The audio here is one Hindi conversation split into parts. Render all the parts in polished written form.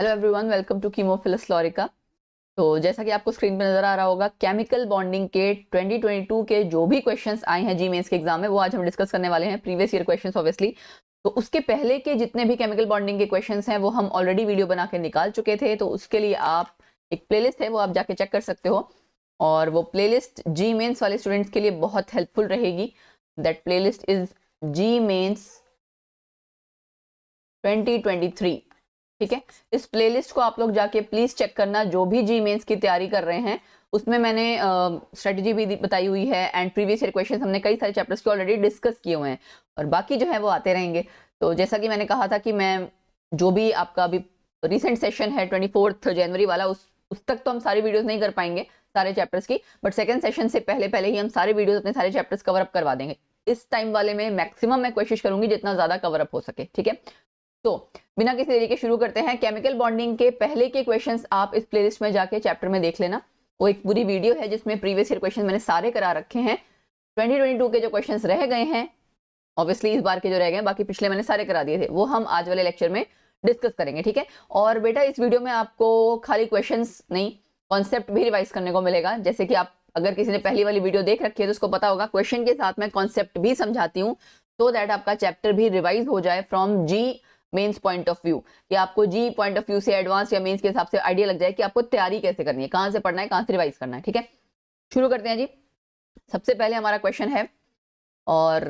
हेलो एवरीवन, वेलकम टू कीमोफिलस फ्लोरिका। तो जैसा कि आपको स्क्रीन पे नजर आ रहा होगा, केमिकल बॉन्डिंग के 2022 के जो भी क्वेश्चंस आए हैं जी मेंस के एग्जाम में, वो आज हम डिस्कस करने वाले हैं। Previous year questions obviously. तो उसके पहले के जितने भी केमिकल बॉन्डिंग के क्वेश्चंस हैं वो हम ऑलरेडी वीडियो बना के निकाल चुके थे। तो उसके लिए आप एक प्लेलिस्ट है वो आप जाके चेक कर सकते हो, और वो प्लेलिस्ट जी मेंस वाले स्टूडेंट्स के लिए बहुत हेल्पफुल रहेगी। That playlist is JEE mains 2023। ठीक है, इस प्लेलिस्ट को आप लोग जाके प्लीज चेक करना। जो भी जी मेंस की तैयारी कर रहे हैं उसमें मैंने स्ट्रेटजी भी बताई हुई है, एंड प्रीवियस ईयर क्वेश्चंस हमने कई सारे चैप्टर्स के ऑलरेडी डिस्कस किए हुए हैं, और बाकी जो है वो आते रहेंगे। तो जैसा कि मैंने कहा था कि मैं जो भी आपका अभी रिसेंट सेशन है 24 जनवरी वाला, उस तक तो हम सारी वीडियोस नहीं कर पाएंगे सारे चैप्टर्स की, बट सेकेंड सेशन से पहले पहले ही हम सारे वीडियोस अपने सारे चैप्टर्स कवर अप करवा देंगे। इस टाइम वाले में मैक्सिमम मैं कोशिश करूंगी जितना ज्यादा कवर अप हो सके। ठीक है, तो बिना किसी देरी के शुरू करते हैं। केमिकल बॉन्डिंग के पहले के क्वेश्चंस आप इस प्लेलिस्ट में जाके चैप्टर में देख लेना। वो एक पूरी वीडियो है जिसमें प्रीवियस ईयर क्वेश्चंस मैंने सारे करा रखे हैं। 2022 के जो क्वेश्चंस रह गए हैं, ऑब्वियसली इस बार के जो रह गए, बाकी पिछले मैंने सारे करा दिए थे, वो हम आज वाले लेक्चर में डिस्कस करेंगे। ठीक है, और बेटा इस वीडियो में आपको खाली क्वेश्चंस नहीं, कॉन्सेप्ट भी रिवाइज करने को मिलेगा। जैसे कि आप अगर किसी ने पहली वाली वीडियो देख रखी है तो उसको पता होगा, क्वेश्चन के साथ मैं कॉन्सेप्ट भी समझाती हूँ, सो दैट आपका चैप्टर भी रिवाइज हो जाए from JEE mains point of view, कि आपको जी पॉइंट ऑफ व्यू से एडवांस या मेंस के हिसाब से आइडिया लग जाए कि आपको तैयारी कैसे करनी है, कहां से पढ़ना है, कहां से रिवाइज करना है। ठीक है, शुरू करते हैं जी। सबसे पहले हमारा क्वेश्चन है, और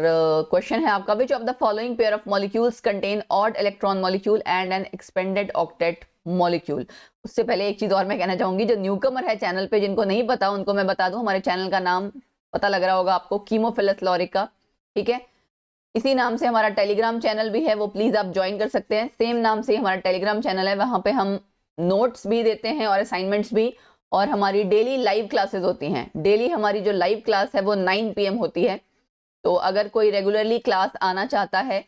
क्वेश्चन है आपका, which of the following pair of molecules contain odd electron molecule and an expanded octet molecule. उससे पहले एक चीज और मैं कहना चाहूंगी, जो न्यूकमर है चैनल पे, जिनको नहीं पता उनको मैं बता दूं, हमारे चैनल का नाम पता लग रहा होगा आपको, कीमोफिलस फ्लोरिका। ठीक है, इसी नाम से हमारा टेलीग्राम चैनल भी है, वो प्लीज आप ज्वाइन कर सकते हैं। सेम नाम से हमारा टेलीग्राम चैनल है, वहां पे हम नोट्स भी देते हैं और असाइनमेंट्स भी, और हमारी डेली लाइव क्लासेस होती हैं। डेली हमारी जो लाइव क्लास है वो 9 PM होती है। तो अगर कोई रेगुलरली क्लास आना चाहता है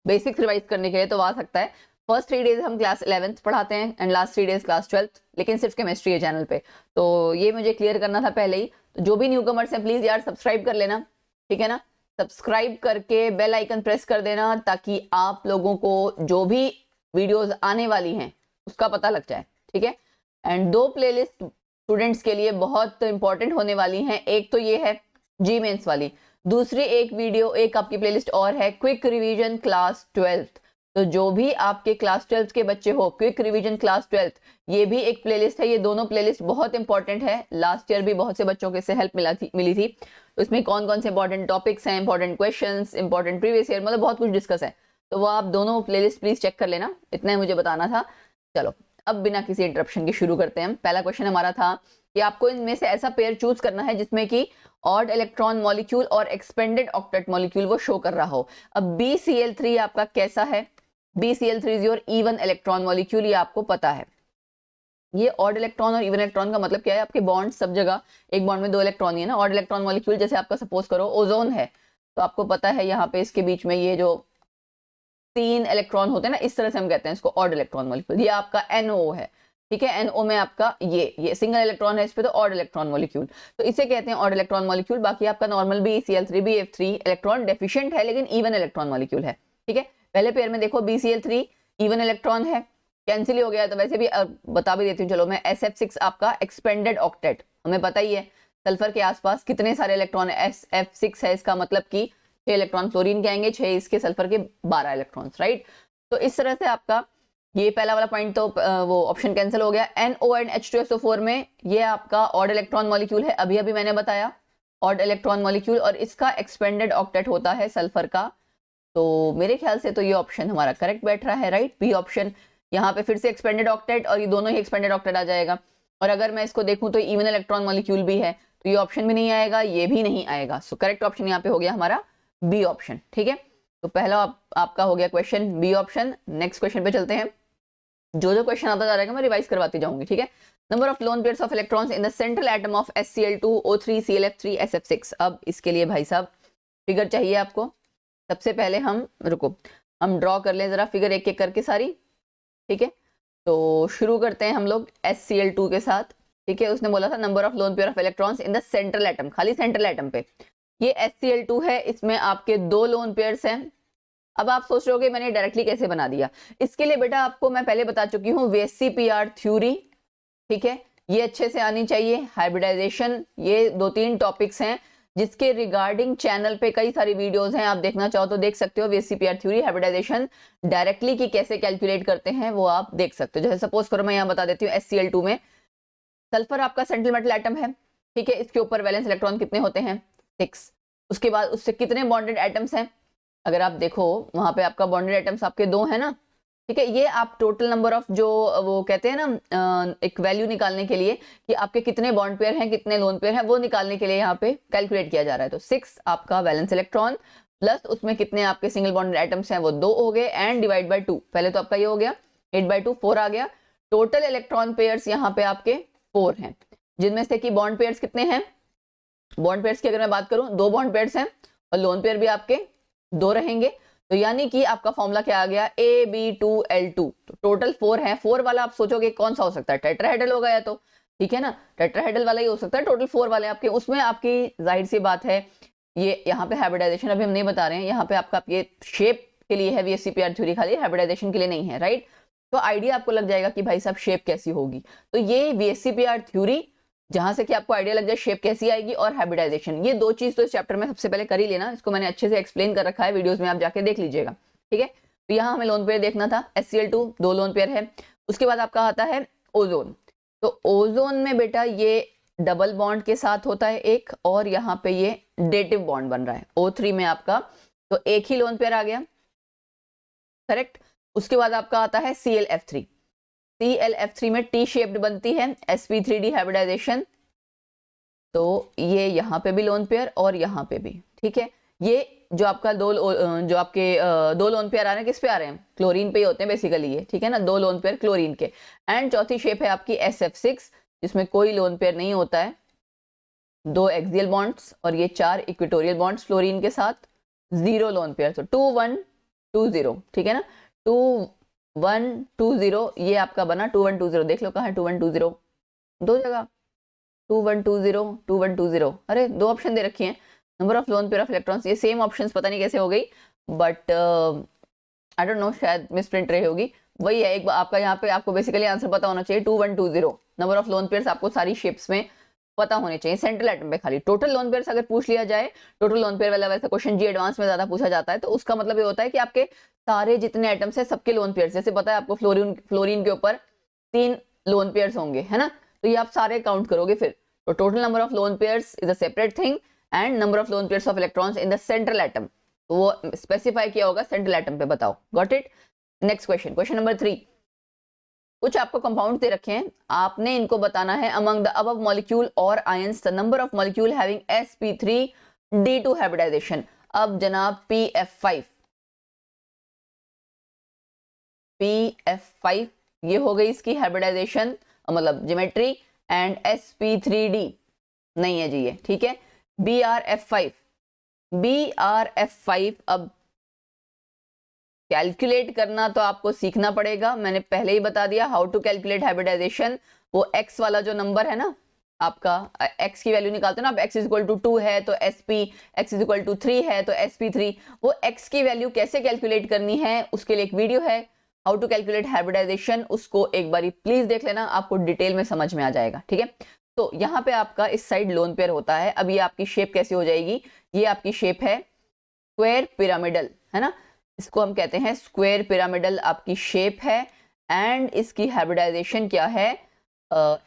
बेसिक्स रिवाइज करने के लिए तो आ सकता है। फर्स्ट 3 डेज हम क्लास 11th पढ़ाते हैं and last 3 days class 12th, लेकिन सिर्फ केमिस्ट्री है चैनल पे। तो ये मुझे क्लियर करना था पहले ही। तो जो भी न्यू कमर्स हैं प्लीज यार सब्सक्राइब कर लेना, ठीक है ना। सब्सक्राइब करके बेल आइकन प्रेस कर देना, ताकि आप लोगों को जो भी वीडियोस आने वाली हैं उसका पता लग जाए। ठीक है, एंड 2 प्लेलिस्ट स्टूडेंट्स के लिए बहुत इंपॉर्टेंट होने वाली हैं। एक तो ये है जी मेंस वाली, दूसरी एक वीडियो, एक आपकी प्लेलिस्ट और है, क्विक रिवीजन क्लास 12th। तो जो भी आपके क्लास 12th के बच्चे हो, क्विक रिवीजन क्लास 12th, ये भी एक प्लेलिस्ट है। ये दोनों प्लेलिस्ट बहुत इंपॉर्टेंट है, लास्ट ईयर भी बहुत से बच्चों के से हेल्प मिली थी। तो इसमें कौन कौन से इंपॉर्टेंट टॉपिक्स हैं, important questions, important previous year, मतलब बहुत कुछ डिस्कस है। तो वो आप दोनों प्लेलिस्ट प्लीज चेक कर लेना, इतना ही मुझे बताना था। चलो अब बिना किसी इंटरप्शन के शुरू करते हैं। पहला क्वेश्चन हमारा था कि आपको इनमें से ऐसा पेयर चूज करना है जिसमें कि ऑड इलेक्ट्रॉन मॉलिक्यूल और एक्सपेंडेड ऑक्टेट मॉलिक्यूल वो शो कर रहा हो। अब BCl3 आपका कैसा है? BCl3 is your even electron molecule, ये आपको पता है। ये ऑड इलेक्ट्रॉन और इवन इलेक्ट्रॉन का मतलब क्या है? आपके बॉन्ड सब जगह एक बॉन्ड में 2 इलेक्ट्रॉन ही है ना। ऑड इलेक्ट्रॉन मॉलिक्यूल जैसे आपका सपोज करो ओजोन है, तो आपको पता है यहाँ पे इसके बीच में ये जो 3 इलेक्ट्रॉन होते हैं ना, इस तरह से हम कहते हैं इसको ऑड इलेक्ट्रॉन मॉलिक्यूल। ये आपका NO है, ठीक है। NO में आपका ये सिंगल इलेक्ट्रॉन है इस पे, तो ऑड इलेक्ट्रॉन मॉलिक्यूल, तो इसे कहते हैं ऑड इलेक्ट्रॉन मॉलिक्यूल। बाकी आपका normal BCl3 BF3 electron deficient है लेकिन इवन इलेक्ट्रॉन मॉलिक्यूल है। ठीक है, पहले पेयर में देखो BCl3 इवन इलेक्ट्रॉन है, कैंसिल ही हो गया। तो वैसे भी बता भी देती हूँ चलो मैं, SF6 आपका एक्सपेंडेड ऑक्टेट, हमें पता ही है सल्फर के आसपास कितने सारे इलेक्ट्रॉन है, SF6 है, इसका मतलब कि 6 इलेक्ट्रॉन फ्लोरीन के आएंगे, 6 इसके सल्फर के 12 इलेक्ट्रॉन्स, राइट। तो इस तरह से आपका ये पहला वाला पॉइंट तो वो ऑप्शन कैंसिल हो गया। NO एंड H2SO4 में ये आपका ऑड इलेक्ट्रॉन मॉलिक्यूल है, अभी अभी मैंने बताया ऑड इलेक्ट्रॉन मॉलिक्यूल, और इसका एक्सपेंडेड ऑक्टेट होता है सल्फर का। तो मेरे ख्याल से तो ये ऑप्शन हमारा करेक्ट बैठ रहा है, राइट, बी ऑप्शन। यहाँ पे फिर से एक्सपेंडेड ऑक्टेट और ये दोनों ही एक्सपेंडेड ऑक्टेट आ जाएगा। और अगर मैं इसको देखूं तो इवन इलेक्ट्रॉन मॉलिक्यूल भी है, तो ये ऑप्शन भी नहीं आएगा, ये भी नहीं आएगा। सो करेक्ट ऑप्शन यहाँ पे हो गया हमारा बी ऑप्शन। ठीक है, तो पहला आपका हो गया question B option. Next question पे चलते हैं। जो जो क्वेश्चन आता जा रहेगा मैं रिवाइज करवाती जाऊंगी, ठीक है। Number of lone pairs of electrons in the central atom of SCl2O3ClF3SF6। अब इसके लिए भाई साहब फिगर चाहिए आपको। सबसे पहले हम रुको, हम ड्रॉ कर लें जरा फिगर एक एक करके सारी, ठीक है। तो शुरू करते हैं हम लोग SCl2 के साथ, ठीक है। उसने बोला था number of lone pair of electrons in the central atom, खाली सेंट्रल एटम पे। ये SCl2 है, इसमें आपके 2 लोन पेयर्स हैं, अब आप सोच रहे हो कि मैंने डायरेक्टली कैसे बना दिया। इसके लिए बेटा आपको मैं पहले बता चुकी हूँ VSCPR थ्योरी, ठीक है, ये अच्छे से आनी चाहिए। हाइब्रिडाइजेशन, ये 2-3 टॉपिक्स हैं जिसके रिगार्डिंग चैनल पे कई सारी वीडियोस हैं, आप देखना चाहो तो देख सकते हो। VSCPR थ्योरी, हाइब्रिडाइजेशन डायरेक्टली की कैसे कैलकुलेट करते हैं वो आप देख सकते हो। जैसे सपोज करो मैं यहाँ बता देती हूँ, HCl2 में सल्फर आपका सेंट्रल मेटल एटम है, ठीक है, इसके ऊपर वैलेंस इलेक्ट्रॉन कितने होते हैं, 6। उसके बाद उससे कितने बॉन्डेड एटम्स हैं, अगर आप देखो वहां पे आपका बॉन्डेड एटम्स आपके 2 है ना, ठीक है। ये आप टोटल नंबर ऑफ जो वो कहते हैं ना एक वैल्यू निकालने के लिए कि आपके कितने बॉन्ड पेयर हैं कितने लोन पेयर हैं, वो निकालने के लिए यहाँ पे कैलकुलेट किया जा रहा है। तो 6 आपका वैलेंस इलेक्ट्रॉन प्लस उसमें कितने आपके सिंगल बॉन्डेड एटम्स हैं वो 2 हो गए, एंड डिवाइड बाय 2, पहले तो आपका ये हो गया 8/2, 4 आ गया। टोटल इलेक्ट्रॉन पेयर्स यहाँ पे आपके 4 हैं, जिनमें से कि बॉन्ड पेयर्स कितने हैं, बॉन्ड पेयर्स की अगर मैं बात करूं 2 बॉन्ड पेयर्स हैं और लोन पेयर भी आपके 2 रहेंगे। तो यानी कि आपका फॉर्मूला क्या आ गया, AB2L2। तो टोटल 4 है, 4 वाला आप सोचोगे कौन सा हो सकता है, टेट्राहेड्रल होगा या तो, ठीक है ना, टेट्राहेड्रल वाला ही हो सकता है। टोटल 4 वाले आपके, उसमें आपकी जाहिर सी बात है ये यहाँ पे हाइब्रिडाइजेशन अभी हम नहीं बता रहे हैं, यहाँ पे आपका ये शेप के लिए है VSCPR थ्योरी, खाली हाइब्रिडाइजेशन के लिए नहीं है, राइट। तो आइडिया आपको लग जाएगा कि भाई साहब शेप कैसी होगी। तो ये VSCPR थ्योरी, जहां से कि आपको आइडिया लग जाए शेप कैसी आएगी, और हाइब्रिडाइजेशन, ये 2 चीज तो इस चैप्टर में सबसे पहले कर ही लेना। इसको मैंने अच्छे से एक्सप्लेन कर रखा है वीडियोस में, आप जाके देख लीजिएगा, ठीक है। तो यहाँ हमें लोन पेयर देखना था, HCl2 2 लोन पेयर है। उसके बाद आपका आता है ओजोन। तो ओजोन में बेटा ये डबल बॉन्ड के साथ होता है एक, और यहाँ पे ये डेटिव बॉन्ड बन रहा है O3 में आपका, तो एक ही लोन पेयर आ गया, करेक्ट। उसके बाद आपका आता है ClF3, ClF3 में टी शेप्ड बनती है, sp3d हाइब्रिडाइजेशन। तो ये यहाँ पे भी लोन पेयर और यहाँ पे भी, ठीक है। ये जो आपका जो आपके 2 लोन पेयर आ रहे हैं, किस पे आ रहे हैं, क्लोरीन पे ही होते हैं बेसिकली ये, ठीक है ना, 2 लोन पेयर क्लोरीन के। एंड चौथी शेप है आपकी SF6, जिसमें कोई लोन पेयर नहीं होता है, 2 एक्सियल बॉन्ड्स और ये 4 इक्वेटोरियल बॉन्ड्स फ्लोरीन के साथ, 0 लोन पेयर। तो 2 1 2 0, ठीक है ना, 2 1 2 0 ये आपका बना 2 1 2 0। देख लो कहाँ है 2 1 2 0, 2 जगह 2 1 2 0 2 1 2 0, अरे 2 ऑप्शन दे रखी हैं। Number of lone pair of electrons, ये सेम ऑप्शंस पता नहीं कैसे हो गई, बट आई डोंट नो, शायद मिस प्रिंट रही होगी। वही है, एक बार आपका यहाँ पे आपको बेसिकली आंसर पता होना चाहिए, 2 1 2 0 नंबर ऑफ लोन पेयर्स आपको सारी शेप्स में पता होने चाहिए। सेंट्रल एटम पे खाली टोटल लोन पेयर्स अगर पूछ लिया जाए, टोटल लोन पेयर वाला वैसा क्वेश्चन जी एडवांस में ज्यादा पूछा जाता है, तो उसका मतलब ये होता है कि आपके सारे जितने एटम्स है सबके लोन पेयर्स, जैसे पता है आपको फ्लोरीन के ऊपर 3 लोन पेयर्स होंगे, है ना, तो ये आप सारे काउंट करोगे फिर। तो total number of lone pairs is a separate thing, and number of lone pairs of electrons in the central atom, तो वो स्पेसिफाई किया होगा सेंट्रल एटम पे। बताओ, got it. Next question, question number 3। कुछ आपको कंपाउंड दे रखे हैं, आपने इनको बताना है अमंग द अबव मॉलिक्यूल और ions the number of molecule having sp3d2 hybridization. अब जनाब pf5 ये हो गई इसकी हाइब्रिडाइजेशन, मतलब ज्योमेट्री, एंड sp3d नहीं है जी ये, ठीक है। brf5 अब कैलकुलेट करना तो आपको सीखना पड़ेगा, मैंने पहले ही बता दिया हाउ टू कैलकुलेट हाइब्रिडाइजेशन। वो x वाला जो नंबर है ना आपका, x की वैल्यू निकालते हैं ना आप, x = 2 है तो sp, x = 3 है तो sp3, वो x की वैल्यू कैसे कैलकुलेट करनी है उसके लिए एक वीडियो है, हाउ टू कैलकुलेट हाइब्रिडाइजेशन, उसको एक बारी प्लीज देख लेना, आपको डिटेल में समझ में आ जाएगा, ठीक है। तो यहाँ पे आपका इस साइड लोन पेयर होता है। अब ये आपकी शेप कैसी हो जाएगी, ये आपकी शेप है स्क्वायर पिरामिडल, है ना, इसको हम कहते हैं स्क्वायर पिरामिडल आपकी शेप है, एंड इसकी हाइब्रिडाइजेशन क्या है,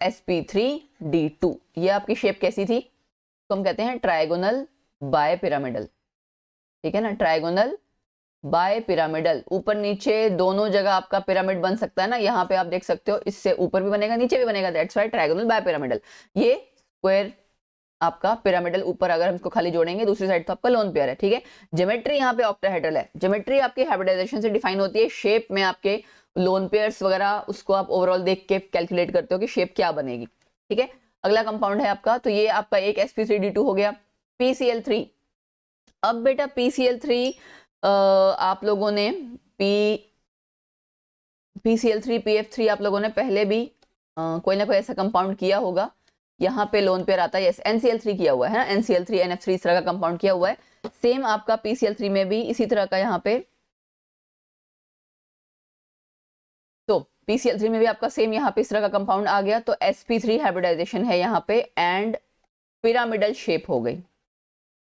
sp3d2। ये आपकी शेप कैसी थी, तो हम कहते हैं ट्रायगोनल बाय पिरामिडल, ठीक है ना, ट्रायगोनल बाय पिरामिडल, ऊपर नीचे दोनों जगह आपका पिरामिड बन सकता है ना, यहाँ पे आप देख सकते हो, इससे ऊपर भी बनेगा नीचे भी बनेगा, that's why trigonal bipyramidal. ये स्क्वायर आपका पिरामिडल, ऊपर अगर हम इसको खाली जोड़ेंगे दूसरी साइड तो आपका लोन पेयर है, ठीक है। ज्योमेट्री यहाँ पे ऑक्टाहेड्रल है, ज्योमेट्री आपकी हाइब्रिडाइजेशन से डिफाइन होती है, शेप में आपके लोन पेयर्स वगैरह उसको आप ओवरऑल देख के कैलकुलेट करते हो कि शेप क्या बनेगी, ठीक है। अगला कंपाउंड है आपका, तो ये आपका एक sp3d2 हो गया। PCl3, अब बेटा PCl3 आप लोगों ने PCl3 PF3 आप लोगों ने पहले भी कोई ना कोई ऐसा कंपाउंड किया होगा, यहाँ पे लोन पेयर आता है, यस NCl3 किया हुआ है ना, NCl3 NF3 इस तरह का कंपाउंड किया हुआ है। सेम आपका PCl3 में भी इसी तरह का यहाँ पे PCl3 में भी आपका सेम यहाँ पे इस तरह का कंपाउंड आ गया, तो sp3 हाइब्रिडाइजेशन है यहाँ पे एंड पिरामिडल शेप हो गई,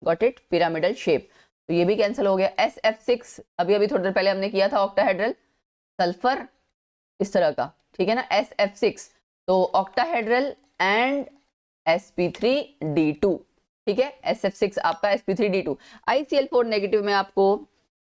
गॉट इट, पिरामिडल शेप, तो ये भी कैंसिल हो गया। SF6 अभी अभी थोड़ी देर पहले हमने किया था, ऑक्टाहेड्रल सल्फर इस तरह का, ठीक है ना, SF6, तो ऑक्टाहेड्रल एंड sp3d2, ठीक है, SF6 आपका sp3d2। ICl4 नेगेटिव में आपको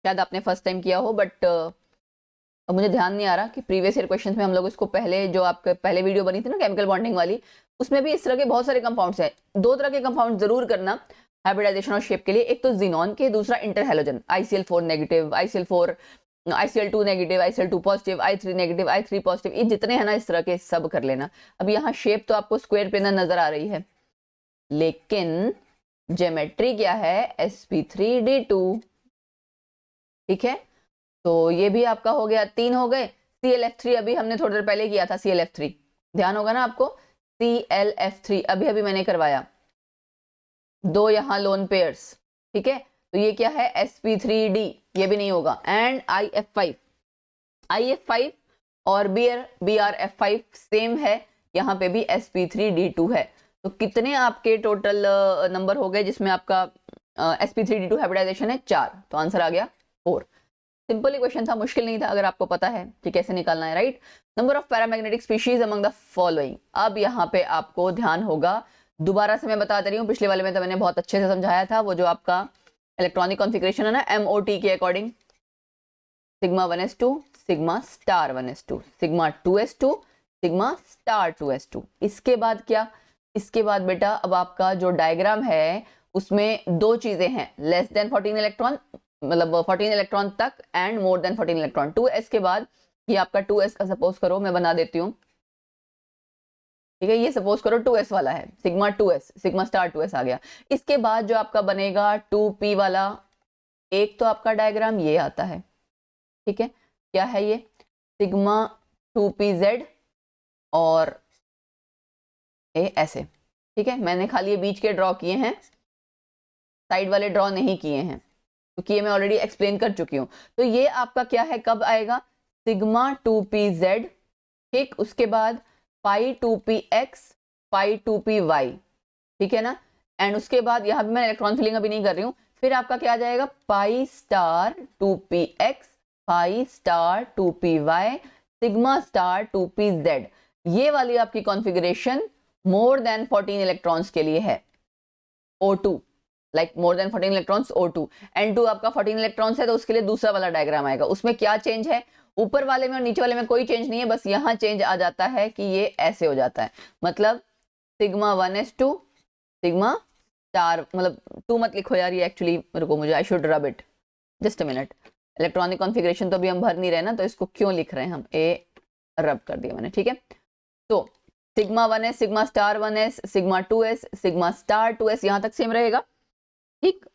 शायद आपने फर्स्ट टाइम किया हो, बट अब मुझे ध्यान नहीं आ रहा कि प्रीवियस ईयर क्वेश्चंस में हम लोग इसको पहले जो आपके पहले वीडियो बनी थी ना केमिकल बॉन्डिंग वाली, उसमें भी इस तरह के बहुत सारे कंपाउंड्स हैं। दो तरह के कंपाउंड जरूर करना हाइब्रिडाइजेशन और शेप के लिए, एक तो जिनॉन के, दूसरा interhalogen, ICl4 negative, ICl2 negative, ICl2 positive, I3 negative, I3 positive, ये जितने हैं ना इस तरह के सब कर लेना। अब यहाँ शेप तो आपको स्क्वायर पे नजर आ रही है, लेकिन ज्योमेट्री क्या है, sp3d2, ठीक है, तो ये भी आपका हो गया, 3 हो गए। ClF3 अभी हमने थोड़ी देर पहले किया था, ClF3 ध्यान होगा ना आपको, ClF3 अभी अभी मैंने करवाया, 2 यहाँ लोन पेयर्स, ठीक है, तो ये क्या है, sp3d, ये भी नहीं होगा, एंड IF5 और BrF5 सेम है, यहाँ पे भी sp3d2 है, तो कितने आपके टोटल नंबर हो गए जिसमें आपका sp3d2 हाइब्रिडाइजेशन है, 4, तो आंसर आ गया 4। सिंपल इक्वेशन था, मुश्किल नहीं था अगर आपको पता है कि कैसे निकालना है, right. Number of paramagnetic species among the following, अब यहाँ पे आपको ध्यान होगा, दोबारा से मैं बता रही हूँ, पिछले वाले में तो मैंने बहुत अच्छे से समझाया था, वो जो आपका इलेक्ट्रॉनिक कॉन्फ़िगरेशन है ना MOT के according, sigma 1s2, sigma star 1s2, sigma 2s2, sigma star 2s2। इसके बाद क्या, इसके बाद बेटा अब आपका जो डायग्राम है उसमें दो चीजें हैं, लेस देन 14 इलेक्ट्रॉन, मतलब 14 इलेक्ट्रॉन तक, and more than 14 electron. 2s के बाद ये आपका 2s का सपोज करो, मैं बना देती हूँ, ठीक है, ये सपोज करो 2s वाला है, sigma 2s, sigma star 2s आ गया। इसके बाद जो आपका बनेगा 2p वाला, एक तो आपका डायग्राम ये आता है, ठीक है, क्या है ये, सिग्मा 2pz और ऐसे, ठीक है, मैंने खाली ये बीच के ड्रॉ किए हैं, साइड वाले ड्रॉ नहीं किए हैं, क्योंकि ये मैं ऑलरेडी एक्सप्लेन कर चुकी हूँ। तो ये आपका क्या है, कब आएगा, सिग्मा 2pz, ठीक, उसके बाद पाई 2px, पाई 2py, ठीक है ना, एंड उसके बाद यहाँ पे मैं इलेक्ट्रॉन फिलिंग अभी नहीं कर रही हूँ, फिर आपका क्या आ जाएगा, पाई star 2px, pi star 2py, sigma star 2pz। ये वाली आपकी कॉन्फ़िगरेशन मोर देन 14 इलेक्ट्रॉन्स के लिए है, O2, like more than 14 electrons O2, N2 आपका 14 इलेक्ट्रॉन्स है, तो उसके लिए दूसरा वाला डायग्राम आएगा। उसमें क्या चेंज है, ऊपर वाले में और नीचे वाले में कोई चेंज नहीं है, बस यहाँ चेंज आ जाता है कि ये ऐसे हो जाता है, मतलब सिग्मा 1s2, सिग्मा स्टार, मतलब 2 मत लिखो यार, ये एक्चुअली रुको, मुझे I should rub it, just a minute, electronic configuration तो अभी हम भर नहीं रहे ना, तो इसको क्यों लिख रहे हैं हम, ए रब कर दिया मैंने, ठीक है। तो sigma 1s, sigma star 1s, sigma 2s, sigma star 2s, यहाँ तक सेम रहेगा, ठीक,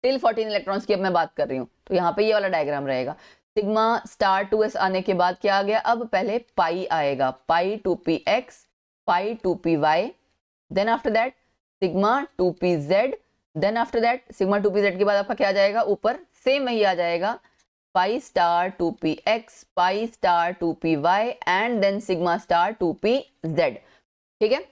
टिल 14 इलेक्ट्रॉन्स की अब मैं बात कर रही हूँ, तो यहाँ पे ये वाला डायग्राम रहेगा। सिग्मा स्टार 2s आने के बाद क्या आ गया, अब पहले पाई आएगा, pi 2px, pi 2py, then after that sigma 2pz, then after that sigma 2pz के बाद आपका क्या आ जाएगा, ऊपर सेम वही आ जाएगा, पाई star 2px, pi star 2py, and then sigma star 2pz, ठीक है,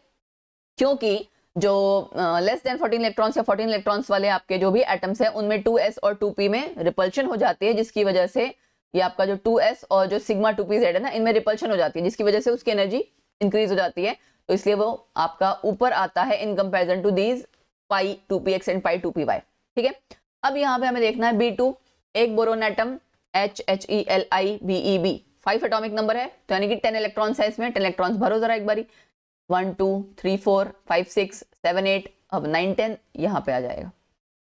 क्योंकि जो लेस देन 14 इलेक्ट्रॉन्स या 14 इलेक्ट्रॉन्स वाले आपके जो भी एटम्स हैं उनमें 2s और 2p में रिपल्शन हो जाती है, जिसकी वजह से ये आपका जो 2s और जो सिग्मा 2pz है ना, इनमें रिपल्शन हो जाती है, जिसकी वजह से उसकी एनर्जी इंक्रीज हो जाती है, तो इसलिए वो आपका ऊपर आता है in comparison to these pi 2px and pi 2py, ठीक है। अब यहाँ पे हमें देखना है B2, एक boron atom HHELIBEB, 5 atomic number है, तो यानी कि 10 इलेक्ट्रॉन्स है इसमें, 10 इलेक्ट्रॉन्स भरो जरा एक बारी, 1 2 3 4 5 6 7 8, अब 9 10 यहाँ पे आ जाएगा,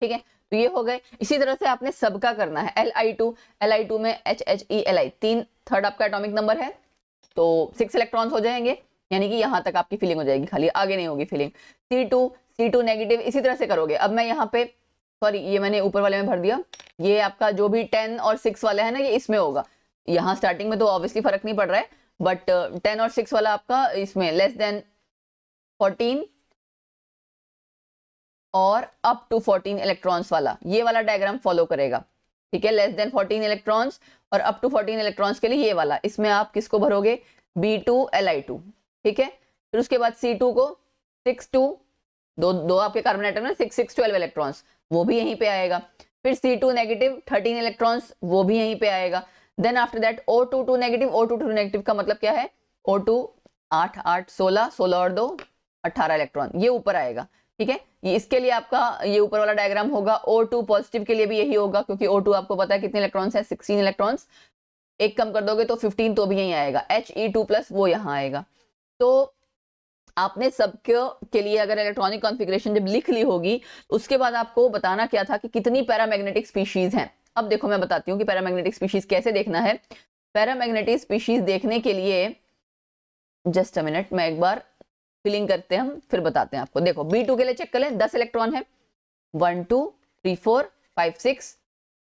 ठीक है, तो ये हो गए। इसी तरह से आपने सबका करना है, Li2 में HHELI 3 थर्ड आपका एटॉमिक नंबर है, तो 6 इलेक्ट्रॉन्स हो जाएंगे, यानी कि यहाँ तक आपकी फिलिंग हो जाएगी, खाली आगे नहीं होगी फिलिंग। C2 नेगेटिव, इसी तरह से करोगे। अब मैं यहाँ पे, सॉरी ये मैंने ऊपर वाले में भर दिया, ये आपका जो भी 10 और 6 वाला है ना, ये इसमें होगा, यहाँ स्टार्टिंग में तो ऑब्वियसली फर्क नहीं पड़ रहा है, बट 10 और 6 वाला आपका इसमें लेस देन 14 और अप टू 14 इलेक्ट्रॉन्स वाला, ये वाला डायग्राम फॉलो करेगा, ठीक है, लेस देन 14 इलेक्ट्रॉन्स और अप टू 14 इलेक्ट्रॉन्स के लिए ये वाला, इसमें आप किसको भरोगे, B2Li2, ठीक है। फिर उसके बाद C2 को 6 2, दो आपके कार्बन एटम में 6 6 12 इलेक्ट्रॉन्स, वो भी यहीं पे आएगा। फिर C2 नेगेटिव 13 इलेक्ट्रॉन्स, वो भी यहीं पे आएगा। Then after that O22 negative, O22 negative का मतलब क्या है, O2 8 8 16, 16 और 2 18 इलेक्ट्रॉन, ये ऊपर आएगा, ठीक है। ये इसके लिए आपका ये ऊपर वाला डायग्राम होगा। O2 पॉजिटिव के लिए भी यही होगा, क्योंकि O2 आपको पता है कितने इलेक्ट्रॉन्स है, 16 इलेक्ट्रॉन्स, एक कम कर दोगे तो 15, तो भी यही आएगा। He2+ वो यहाँ आएगा। तो आपने सबके के लिए अगर इलेक्ट्रॉनिक कॉन्फ़िगरेशन जब लिख ली होगी, उसके बाद आपको बताना क्या था कि कितनी पैरामैग्नेटिक स्पीशीज हैं। अब देखो मैं बताती हूँ कि पैरामैग्नेटिक स्पीशीज कैसे देखना है। पैरामैग्नेटिक स्पीशीज देखने के लिए जस्ट अ मिनट, मैं एक बार फिलिंग करते हैं, हम फिर बताते हैं आपको। देखो B2 के लिए चेक कर लें, 10 इलेक्ट्रॉन है, 1 2 3 4 5 6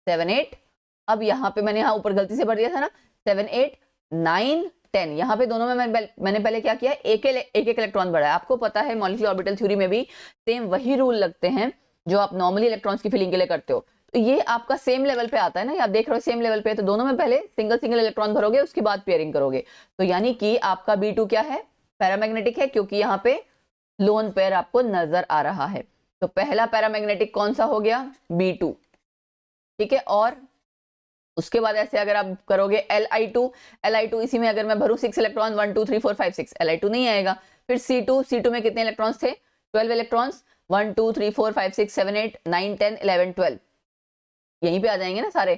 7 8। अब यहाँ पे मैंने यहाँ ऊपर गलती से भर दिया था ना, 7 8 9 10, यहाँ पे दोनों में मैंने पहले क्या किया, एक एक इलेक्ट्रॉन बढ़ाया। आपको पता है मॉलिक्यूलर ऑर्बिटल थ्योरी में भी सेम वही रूल लगते हैं जो आप नॉर्मली इलेक्ट्रॉन्स की फिलिंग के लिए करते हो। तो ये आपका सेम लेवल पे आता है ना, आप देख रहे हो सेम लेवल पे, तो दोनों में पहले सिंगल सिंगल इलेक्ट्रॉन भरोगे, उसके बाद पेयरिंग करोगे। तो यानी कि आपका B2 क्या है, पैरामैग्नेटिक है, क्योंकि यहाँ पे लोन पेयर आपको नजर आ रहा है। तो पहला पैरामैग्नेटिक कौन सा हो गया, B2, ठीक है। और उसके बाद ऐसे अगर आप करोगे Li2 इसी में अगर मैं भरूं 6 इलेक्ट्रॉन, 1 2 3 4 5 6, Li2 नहीं आएगा। फिर C2 में कितने इलेक्ट्रॉन्स थे, 12 इलेक्ट्रॉन्स, 1 2 3 4 5 6 7 8 9 10 11 12, यहीं पे आ जाएंगे ना सारे,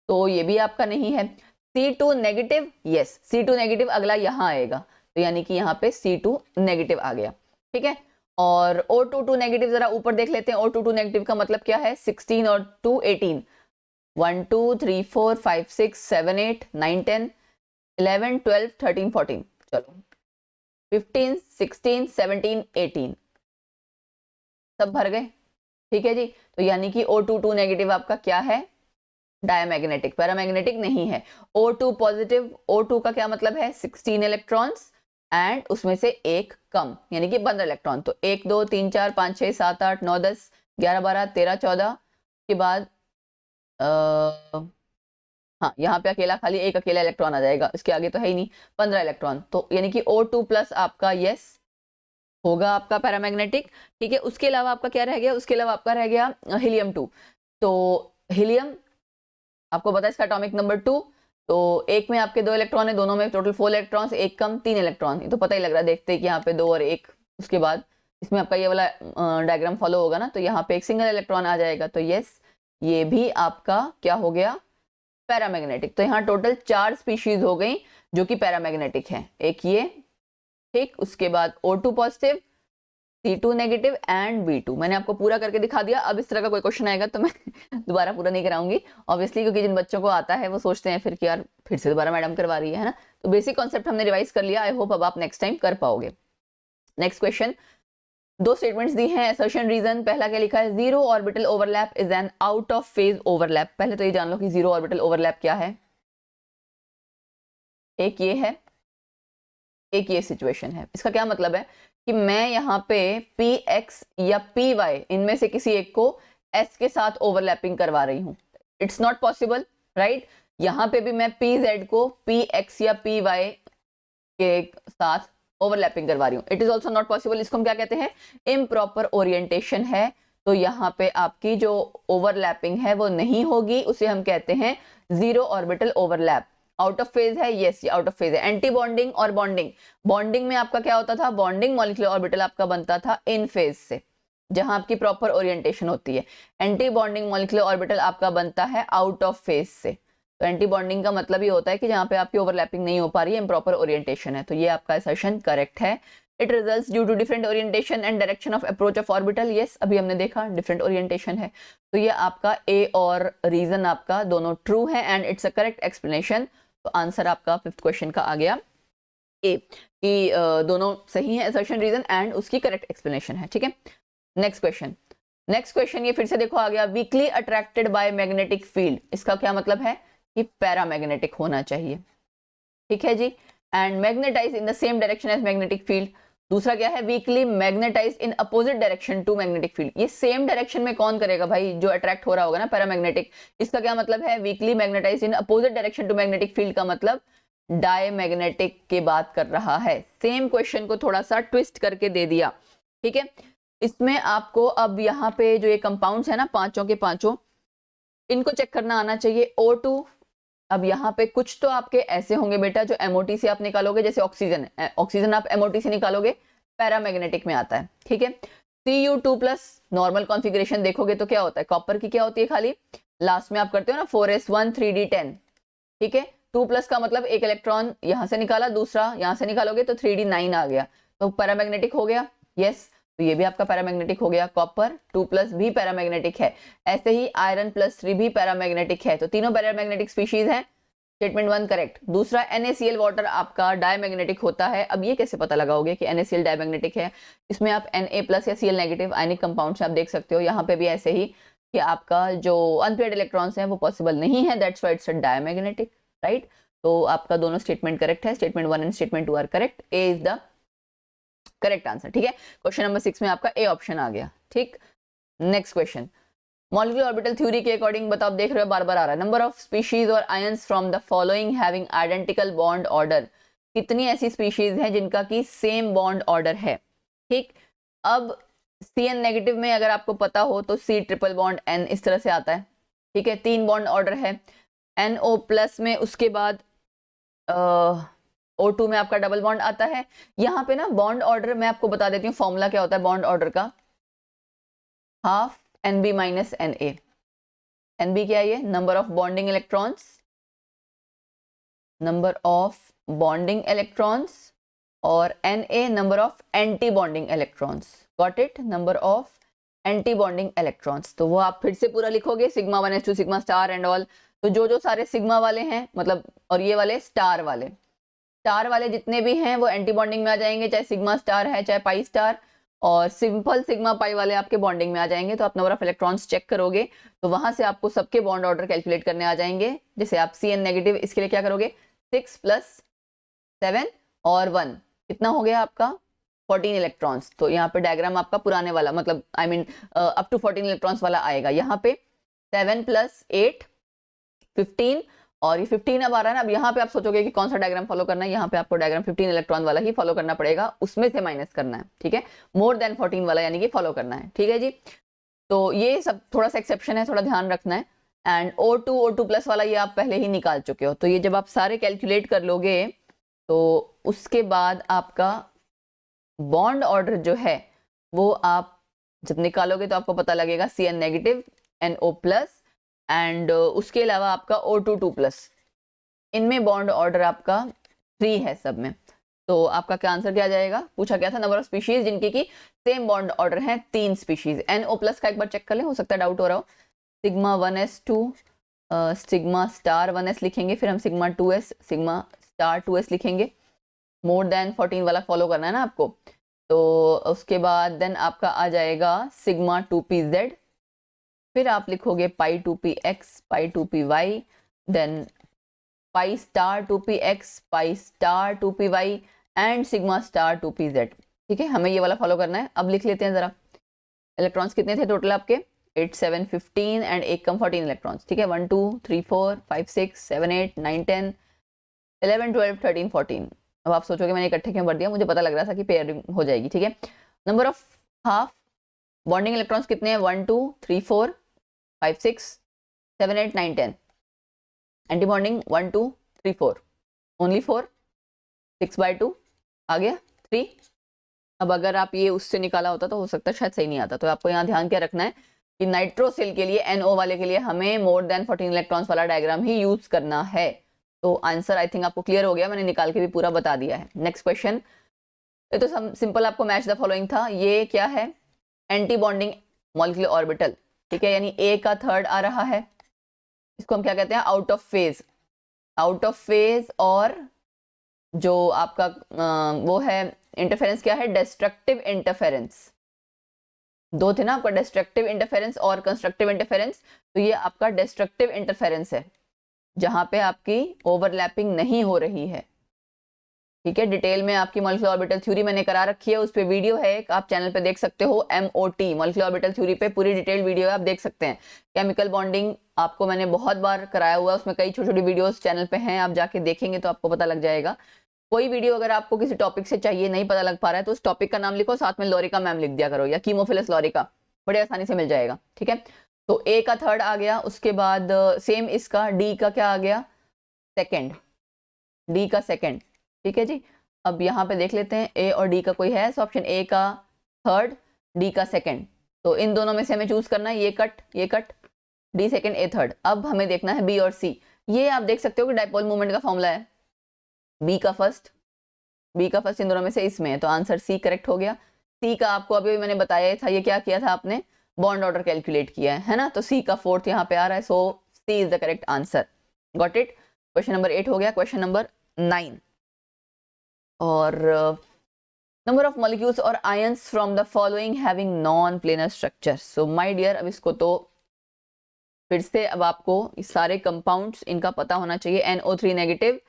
तो ये भी आपका नहीं है। C2 negative, yes C2 negative अगला यहाँ आएगा, तो यानी कि यहाँ पे C2 नेगेटिव आ गया, ठीक है। और O22 नेगेटिव जरा ऊपर देख लेते हैं। O22 नेगेटिव का मतलब क्या है, 16 और 2 18, 1 2 3 4 5 6 7 8 9 10 11 12 13 14, चलो 15 16 17 18 सब भर गए, ठीक है जी। तो यानी कि O22 नेगेटिव आपका क्या है, डायमैग्नेटिक, पैरामैग्नेटिक नहीं है। O2 पॉजिटिव, O2 का क्या मतलब है, 16 इलेक्ट्रॉन्स एंड उसमें से एक कम, यानी कि 15 इलेक्ट्रॉन। तो 1 2 3 4 5 6 7 8 9 10 11 12 13 14 के बाद हाँ यहाँ पे अकेला खाली एक अकेला इलेक्ट्रॉन आ जाएगा, इसके आगे तो है ही नहीं, 15 इलेक्ट्रॉन। तो यानी कि O2+ आपका यस होगा आपका पैरामैग्नेटिक, ठीक है। उसके अलावा आपका क्या रह गया, उसके अलावा आपका रह गया हीलियम-2। तो हीलियम आपको पता है इसका एटॉमिक नंबर 2, तो एक में आपके 2 इलेक्ट्रॉन है, दोनों में टोटल 4 इलेक्ट्रॉन्स, एक कम 3 इलेक्ट्रॉन, ये तो पता ही लग रहा है देखते हैं कि यहाँ पे 2 और 1। उसके बाद इसमें आपका ये वाला डायग्राम फॉलो होगा ना, तो यहाँ पे एक सिंगल इलेक्ट्रॉन आ जाएगा। तो यस ये भी आपका क्या हो गया, पैरामैग्नेटिक। तो यहाँ टोटल 4 स्पीशीज हो गई जो कि पैरामैग्नेटिक है, एक ये, ठीक। उसके बाद O2 positive, C2 negative and B2 मैंने आपको पूरा करके दिखा दिया। अब इस तरह का कोई क्वेश्चन आएगा तो मैं दोबारा पूरा नहीं कराऊंगी ऑब्वियसली, क्योंकि जिन बच्चों को आता है वो सोचते हैं फिर कि यार फिर से दोबारा मैडम करवा रही है ना। तो बेसिक कॉन्सेप्ट हमने रिवाइज कर लिया, आई होप अब आप नेक्स्ट टाइम कर पाओगे। नेक्स्ट क्वेश्चन, 2 स्टेटमेंट्स दी हैं, असर्शन रीजन। पहला क्या लिखा है, zero orbital overlap is an out of phase overlap. पहले तो ये जान लो कि जीरो ऑर्बिटल ओवरलैप क्या है। एक ये है, एक ये सिचुएशन है। इसका क्या मतलब है कि मैं यहाँ पे Px या Py इनमें से किसी एक को S के साथ ओवरलैपिंग करवा रही हूँ, इट्स नॉट पॉसिबल, राइट। यहाँ पे भी मैं Pz को Px या Py के साथ ओवरलैपिंग करवा रही हूँ, it is also not possible. इसको हम क्या कहते हैं, इम्प्रॉपर ओरिएंटेशन है। तो यहाँ पे आपकी जो ओवरलैपिंग है वो नहीं होगी, उसे हम कहते हैं zero orbital overlap. Out of phase है, यस ये आउट ऑफ फेज है। एंटी बॉन्डिंग और बॉन्डिंग, बॉन्डिंग में आपका क्या होता था, बॉन्डिंग मॉलिक्यूलर ऑर्बिटल आपका बनता था इन फेज से, जहां आपकी प्रॉपर ओरिएंटेशन होती है। एंटी बॉन्डिंग मॉलिक्यूलर ऑर्बिटल आपका बनता है आउट ऑफ फेज से। तो एंटी बॉन्डिंग का मतलब ये होता है कि जहां पे आपकी ओवरलैपिंग नहीं हो पा रही है, इम्प्रॉपर ओरिएंटेशन है। तो ये आपका असर्शन करेक्ट है। It results due to different orientation and direction of approach of orbital, yes अभी हमने देखा डिफरेंट ओरिएंटेशन है। तो ये आपका ए और रीजन आपका दोनों ट्रू है and it's a correct explanation. तो आंसर आपका 5th क्वेश्चन का आ गया ए, कि दोनों सही है, असर्शन रीजन एंड उसकी करेक्ट एक्सप्लेनेशन है, ठीक है। नेक्स्ट क्वेश्चन, नेक्स्ट क्वेश्चन ये फिर से देखो आ गया, weekly attracted by magnetic field. इसका क्या मतलब है कि पैरामैग्नेटिक होना चाहिए, ठीक है जी। And magnetize in the same direction as magnetic field. दूसरा क्या है, weakly magnetize in opposite direction to magnetic field. ये सेम डायरेक्शन में कौन करेगा भाई, जो अट्रैक्ट हो रहा होगा ना पैरामैग्नेटिक। इसका क्या मतलब है, weakly magnetize in opposite direction to magnetic field का मतलब डायमैग्नेटिक की बात कर रहा है। सेम क्वेश्चन को थोड़ा सा ट्विस्ट करके दे दिया, ठीक है। इसमें आपको अब यहाँ पे जो ये कंपाउंड्स है ना, पांचों के पांचों, इनको चेक करना आना चाहिए। O2, अब यहाँ पे कुछ तो आपके ऐसे होंगे बेटा जो MOT से आप निकालोगे, जैसे ऑक्सीजन है, ऑक्सीजन आप MOT से निकालोगे, पैरामैग्नेटिक में आता है, ठीक है। Cu2+ नॉर्मल कॉन्फ़िगरेशन देखोगे तो क्या होता है, कॉपर की क्या होती है, खाली लास्ट में आप करते हो ना 4s1 3d10, ठीक है। 2+ का मतलब एक इलेक्ट्रॉन यहां से निकाला, दूसरा यहां से निकालोगे तो 3d9 आ गया, तो पैरामैग्नेटिक हो गया, यस। तो ये भी आपका पैरामैग्नेटिक हो गया, कॉपर 2+ भी पैरामैग्नेटिक है। ऐसे ही आयरन +3 भी पैरामैग्नेटिक है, तो तीनों पैरामैग्नेटिक स्पीशीज हैं। Statement 1 correct. दूसरा NaCl वाटर आपका डायमैग्नेटिक होता है। अब ये कैसे पता लगाओगे कि NaCl डायमैग्नेटिक है, इसमें आप Na+ या Cl नेगेटिव आयनिक कंपाउंड्स आप देख सकते हो। यहाँ पे भी ऐसे ही कि आपका जो अनपेयर्ड इलेक्ट्रॉन्स हैं वो पॉसिबल नहीं है, that's why it's a diamagnetic, right. तो आपका दोनों स्टेटमेंट करेक्ट है, statement 1 and statement 2 are correct, A is the correct answer, ठीक है। क्वेश्चन नंबर 6 में आपका ए ऑप्शन आ गया, ठीक। Next question, molecular orbital theory के अकॉर्डिंग बताओ, देख रहे हो बार बार आ रहा है, नंबर ऑफ स्पीशीज और ions from the following having identical bond order. कितनी ऐसी स्पीशीज हैं जिनका की सेम बॉन्ड ऑर्डर है, ठीक। अब Cn नेगेटिव में अगर आपको पता हो तो C ट्रिपल बॉन्ड N इस तरह से आता है, ठीक है, 3 बॉन्ड ऑर्डर है। NO+ में उसके बाद O2 में आपका डबल बॉन्ड आता है। यहाँ पे ना बॉन्ड ऑर्डर मैं आपको बता देती हूँ, फॉर्मूला क्या होता है बॉन्ड ऑर्डर का, half NB minus Na। NB क्या है, ये number of bonding electrons, number of bonding electrons, और Na number of anti bonding electrons, got it, number of anti bonding electrons. तो वो आप फिर से पूरा लिखोगे, sigma 1s2 sigma star and all. तो जो जो सारे सिग्मा वाले हैं मतलब, और ये वाले स्टार वाले जितने भी हैं वो एंटी बॉन्डिंग में आ जाएंगे, चाहे सिग्मा स्टार है चाहे पाई स्टार, और सिंपल सिग्मा पाई वाले आपके बॉन्डिंग में आ जाएंगे। तो आप नंबर ऑफ इलेक्ट्रॉन्स चेक करोगे तो वहां से आपको सबके बॉन्ड ऑर्डर कैलकुलेट करने आ जाएंगे। जैसे आप Cn नेगेटिव, इसके लिए क्या करोगे, 6 + 7 और 1 कितना हो गया आपका 14 इलेक्ट्रॉन्स। तो यहाँ पे डायग्राम आपका पुराने वाला मतलब I mean up to 14 electrons वाला आएगा। यहाँ पे 7 + 8 15, और ये 15 अब आ रहा है ना। अब यहाँ पे आप सोचोगे कि कौन सा डायग्राम फॉलो करना है, यहाँ पे आपको डायग्राम 15 इलेक्ट्रॉन वाला ही फॉलो करना पड़ेगा, उसमें से माइनस करना है, ठीक है, मोर देन 14 वाला यानी कि फॉलो करना है, ठीक है जी। तो ये सब थोड़ा सा एक्सेप्शन है, थोड़ा ध्यान रखना है। एंड O2+ वाला ये आप पहले ही निकाल चुके हो, तो ये जब आप सारे कैलकुलेट कर लोगे तो उसके बाद आपका बॉन्ड ऑर्डर जो है वो आप जब निकालोगे तो आपको पता लगेगा Cn नेगेटिव, NO+, एंड उसके अलावा आपका O2+, इनमें बॉन्ड ऑर्डर आपका 3 है सब में। तो आपका क्या आंसर क्या आ जाएगा, पूछा गया था नंबर ऑफ स्पीशीज जिनकी की सेम बॉन्ड ऑर्डर है 3 स्पीशीज। NO+ का एक बार चेक कर ले, हो सकता है डाउट हो रहा हो। Sigma 1s2 sigma star 1s लिखेंगे, फिर हम sigma 2s sigma star 2s लिखेंगे, मोर देन 14 वाला फॉलो करना है ना आपको। तो उसके बाद देन आपका आ जाएगा सिग्मा 2pz, फिर आप लिखोगे pi 2px pi 2py, then pi star 2px pi star 2py and sigma star 2pz, ठीक है। हमें ये वाला फॉलो करना है। अब लिख लेते हैं जरा, इलेक्ट्रॉन्स कितने थे टोटल आपके, 8 7 15 एंड 1 कम 14 इलेक्ट्रॉन्स, ठीक है। 1 2 3 4 5 6 7 8 9 10 11 12 13 14। अब आप सोचोगे मैंने इकट्ठे क्यों भर दिया, मुझे पता लग रहा था कि पेयरिंग हो जाएगी, ठीक है। Number of half bonding electrons कितने हैं, 1 2 3 4 5 6 7 8 9 10, एंटी बॉन्डिंग 1 2 3 4 ओनली 4, 6/2 आ गया 3। अब अगर आप ये उससे निकाला होता तो हो सकता है शायद सही नहीं आता। तो आपको यहाँ ध्यान क्या रखना है कि नाइट्रोसिल के लिए NO वाले के लिए हमें मोर देन 14 इलेक्ट्रॉन्स वाला डायग्राम ही यूज करना है। तो आंसर आई थिंक आपको क्लियर हो गया, मैंने निकाल के भी पूरा बता दिया है। नेक्स्ट क्वेश्चन, ये तो सिंपल आपको मैच द फॉलोइंग था। ये क्या है, एंटी बॉन्डिंग मॉलिक्यूलर ऑर्बिटल, ठीक है, यानी A का थर्ड आ रहा है, इसको हम क्या कहते हैं, out of phase. Out of phase, और जो आपका वो है इंटरफेरेंस क्या है, डिस्ट्रक्टिव इंटरफेरेंस। दो थे ना आपका, डिस्ट्रक्टिव इंटरफेरेंस और कंस्ट्रक्टिव इंटरफेरेंस। तो ये आपका डिस्ट्रक्टिव इंटरफेरेंस है, जहां पे आपकी ओवरलैपिंग नहीं हो रही है, ठीक है, डिटेल में आपकी मॉलिक्यूलर ऑर्बिटल थ्योरी मैंने करा रखी है, उस पे वीडियो है एक, आप चैनल पे देख सकते हो, MOT मॉलिक्यूलर ऑर्बिटल थ्योरी पे पूरी डिटेल वीडियो है, आप देख सकते हैं। केमिकल बॉन्डिंग आपको मैंने बहुत बार कराया हुआ है, उसमें कई छोटी छोटी वीडियोस चैनल पे हैं, आप जाके देखेंगे तो आपको पता लग जाएगा। कोई वीडियो अगर आपको किसी टॉपिक से चाहिए, नहीं पता लग पा रहा है, तो उस टॉपिक का नाम लिखो, साथ में लॉरिका मैम लिख दिया करो, या कीमोफिलस लॉरिका, बड़े आसानी से मिल जाएगा। ठीक है, तो ए का थर्ड आ गया, उसके बाद सेम इसका डी का क्या आ गया, सेकेंड, डी का सेकेंड। ठीक है जी, अब यहाँ पे देख लेते हैं ए और डी का कोई है ऑप्शन, ए का थर्ड, डी का सेकेंड, तो इन दोनों में से हमें चूज करना है, ये कट, डी सेकेंड ए थर्ड। अब हमें देखना है बी और सी, ये आप देख सकते हो कि डाइपोल मूवमेंट का फॉर्मूला है, बी का फर्स्ट इन दोनों में से इसमें है, तो आंसर सी करेक्ट हो गया। सी का आपको अभी मैंने बताया था, ये क्या किया था आपने, बॉन्ड ऑर्डर कैलकुलेट किया है ना, तो सी का फोर्थ यहाँ पे आ रहा है, so C is the correct answer. Got it, question number 8 हो गया। क्वेश्चन नंबर 9, और नंबर ऑफ मॉलिक्यूल्स और ions from the following having non planar structure. So my dear, अब इसको तो फिर से अब आपको इस सारे कंपाउंड्स इनका पता होना चाहिए। NO3 नेगेटिव,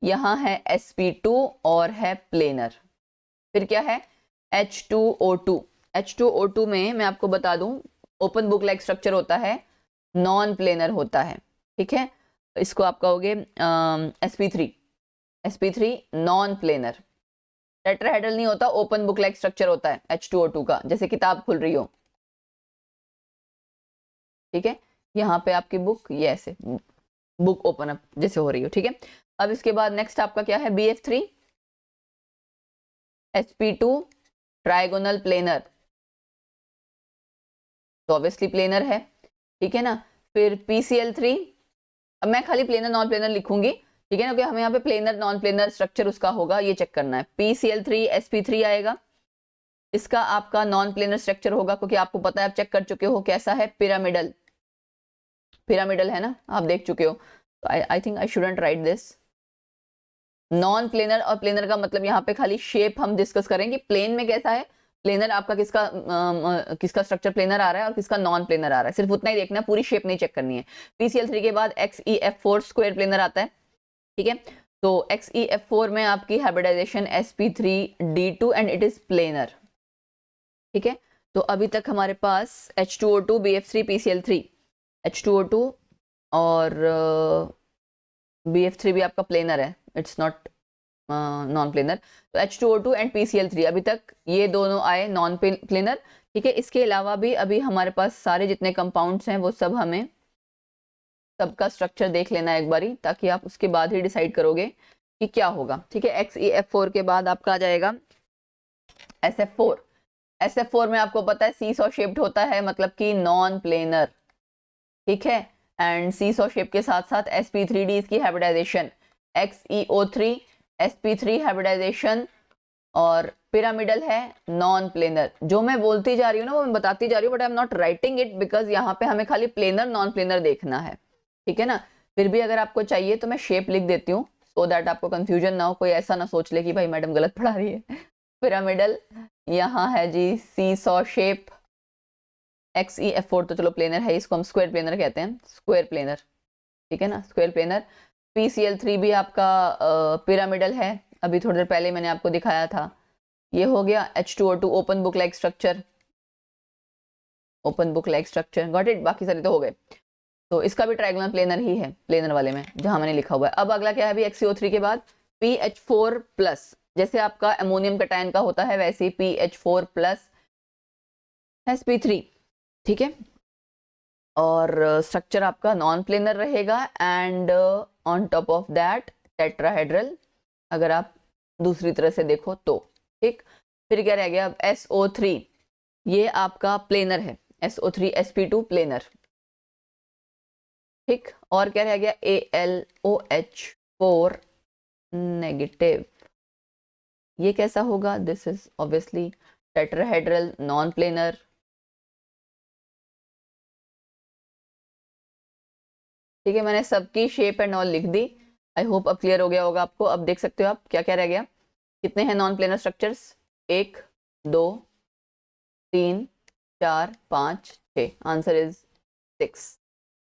यहाँ है sp2 और है प्लेनर, फिर क्या है H2O2। H2O2 में मैं आपको बता दूं ओपन बुक लाइक स्ट्रक्चर होता है, नॉन प्लेनर होता है। ठीक है, इसको आप कहोगे sp3 नॉन प्लेनर, टेट्राहेड्रल नहीं होता, ओपन बुक लाइक स्ट्रक्चर होता है H2O2 का, जैसे किताब खुल रही हो। ठीक है, यहाँ पे आपकी बुक ये ऐसे बुक ओपन अप जैसे हो रही हो। ठीक है, अब इसके बाद नेक्स्ट आपका क्या है, BF3 sp2 ट्राइगोनल प्लेनर, तो ऑब्वियसली प्लेनर है। ठीक है ना, फिर PCl3, अब मैं खाली प्लेनर नॉन प्लेनर लिखूंगी, ठीक है ना, क्योंकि हमें यहाँ पे प्लेनर नॉन प्लेनर स्ट्रक्चर उसका होगा, ये चेक करना है। PCl3 sp3 आएगा, इसका आपका नॉन प्लेनर स्ट्रक्चर होगा, क्योंकि आपको पता है, आप चेक कर चुके हो कैसा है, पिरामिडल है ना, आप देख चुके हो। I think I shouldn't right this. Non planar और प्लेनर का मतलब यहाँ पे खाली शेप हम डिस्कस करेंगे, प्लेन में कैसा है, प्लेनर आपका किसका स्ट्रक्चर प्लेनर आ रहा है और किसका नॉन प्लेनर आ रहा है, सिर्फ उतना ही देखना है, पूरी शेप नहीं चेक करनी है। PCl3 के बाद XeF4 स्क्वायर प्लेनर आता है। ठीक है, तो XeF4 में आपकी hybridization sp3d2 and it is planar. ठीक है, तो अभी तक हमारे पास H2O2 BF3 PCl3, H2O2 और BF3 भी आपका प्लेनर है, इट्स नॉट नॉन प्लेनर, तो H2O2 एंड PCl3 अभी तक ये दोनों आए नॉन प्लेनर। ठीक है, इसके अलावा भी अभी हमारे पास सारे जितने कंपाउंड्स हैं वो सब हमें सबका स्ट्रक्चर देख लेना है एक बारी, ताकि आप उसके बाद ही डिसाइड करोगे कि क्या होगा। ठीक है, XeF4 के बाद आपका आ जाएगा SF4। SF4 में आपको पता है सीसॉ शेप्ड होता है, मतलब कि नॉन प्लेनर। ठीक है, एंड सीसॉ शेप के साथ साथ sp3d इसकी हाइब्रिडाइजेशन, XeO3 sp3 हाइब्रिडाइजेशन, और पिरामिडल है नॉन प्लेनर। जो मैं बोलती जा रही हूँ ना वो मैं बताती जा रही हूँ, but I am not writing it, because यहाँ पे हमें खाली प्लेनर नॉन प्लेनर देखना है। ठीक है ना, फिर भी अगर आपको चाहिए तो मैं शेप लिख देती हूँ, सो दैट आपको कंफ्यूजन ना हो, कोई ऐसा ना सोच ले कि भाई मैडम गलत पढ़ा रही है। पिरामिडल यहाँ है जी, सीसॉ शेप। XeF4 तो चलो प्लेनर है, इसको हम स्क्वायर प्लेनर कहते हैं, स्क्वायर प्लेनर। ठीक है ना, स्क्वायर प्लेनर। PCl3 भी आपका पिरामिडल है, अभी थोड़ी देर पहले मैंने आपको दिखाया था। ये हो गया H2O2 open book like structure, got it, बाकी सारे तो हो गए। तो इसका भी ट्रायंगुलर प्लेनर ही है, प्लेनर वाले में जहां मैंने लिखा हुआ है। अब अगला क्या है अभी, XeO3 के बाद PH4 प्लस, जैसे आपका अमोनियम कटायन का होता है वैसे ही PH4 प्लस sp3। ठीक है, और स्ट्रक्चर आपका नॉन प्लेनर रहेगा, and on top of that tetrahedral, अगर आप दूसरी तरह से देखो तो। ठीक, फिर क्या रह गया, अब SO3, ये आपका प्लेनर है, SO3 sp2 प्लेनर। ठीक, और क्या रह गया, AlOH4 नेगेटिव, ये कैसा होगा, this is obviously tetrahedral non planar. ठीक है, मैंने सबकी शेप एंड ऑल लिख दी, आई होप अब क्लियर हो गया होगा आपको। अब देख सकते हो आप क्या क्या रह गया, कितने हैं non planar structures, 1 2 3 4 5 6, answer is 6।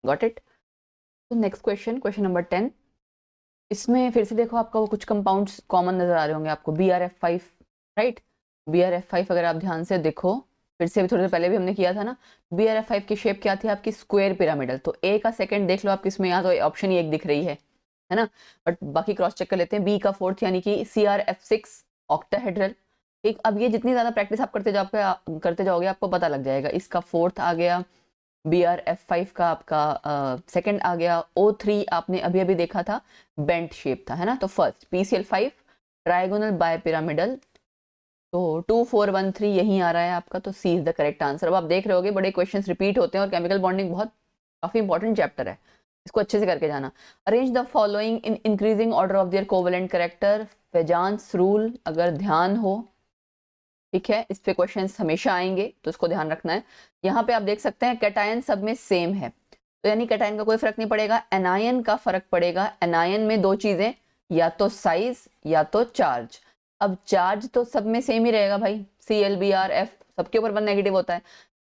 Got it. तो नेक्स्ट क्वेश्चन, क्वेश्चन नंबर 10, इसमें फिर से देखो आपका वो कुछ कंपाउंड्स कॉमन नजर आ रहे होंगे आपको, BRF5, राइट। BRF5 अगर आप ध्यान से देखो, फिर से भी थोड़ी देर पहले भी हमने किया था ना, BRF5 की शेप क्या थी आपकी, स्क्वायर पिरामिडल। तो ए का सेकंड देख लो आप किसमें, यहाँ तो ऑप्शन ही एक दिख रही है ना, बट बाकी क्रॉस चेक कर लेते हैं। बी का फोर्थ यानी कि CRF6 ऑक्टाहेड्रल। ठीक, अब ये जितनी ज्यादा प्रैक्टिस आप करते जाओगे आपको पता लग जाएगा। इसका फोर्थ आ गया, BRF5 का आपका सेकंड आ गया। O3 आपने अभी अभी देखा था, बेंट शेप था, है ना। तो first PCl5 trigonal bye pyramidal, तो 2413 यही आ रहा है आपका, तो सी इज द करेक्ट आंसर। अब आप देख रहे होगे बड़े क्वेश्चंस रिपीट होते हैं और केमिकल बॉन्डिंग बहुत काफी इंपॉर्टेंट चैप्टर है, इसको अच्छे से करके जाना। Arrange the following in increasing order of their covalent character, Fajans rule अगर ध्यान हो, ठीक है, इस पे क्वेश्चंस हमेशा आएंगे तो इसको ध्यान रखना है। यहाँ पे आप देख सकते हैं कैटायन सब में सेम है, तो यानी कैटायन का कोई फर्क नहीं पड़ेगा, एनायन का फर्क पड़ेगा। एनायन में दो चीजें, या तो साइज या तो चार्ज। अब चार्ज तो सब में सेम ही रहेगा भाई, ClBrF सबके ऊपर 1 नेगेटिव होता है,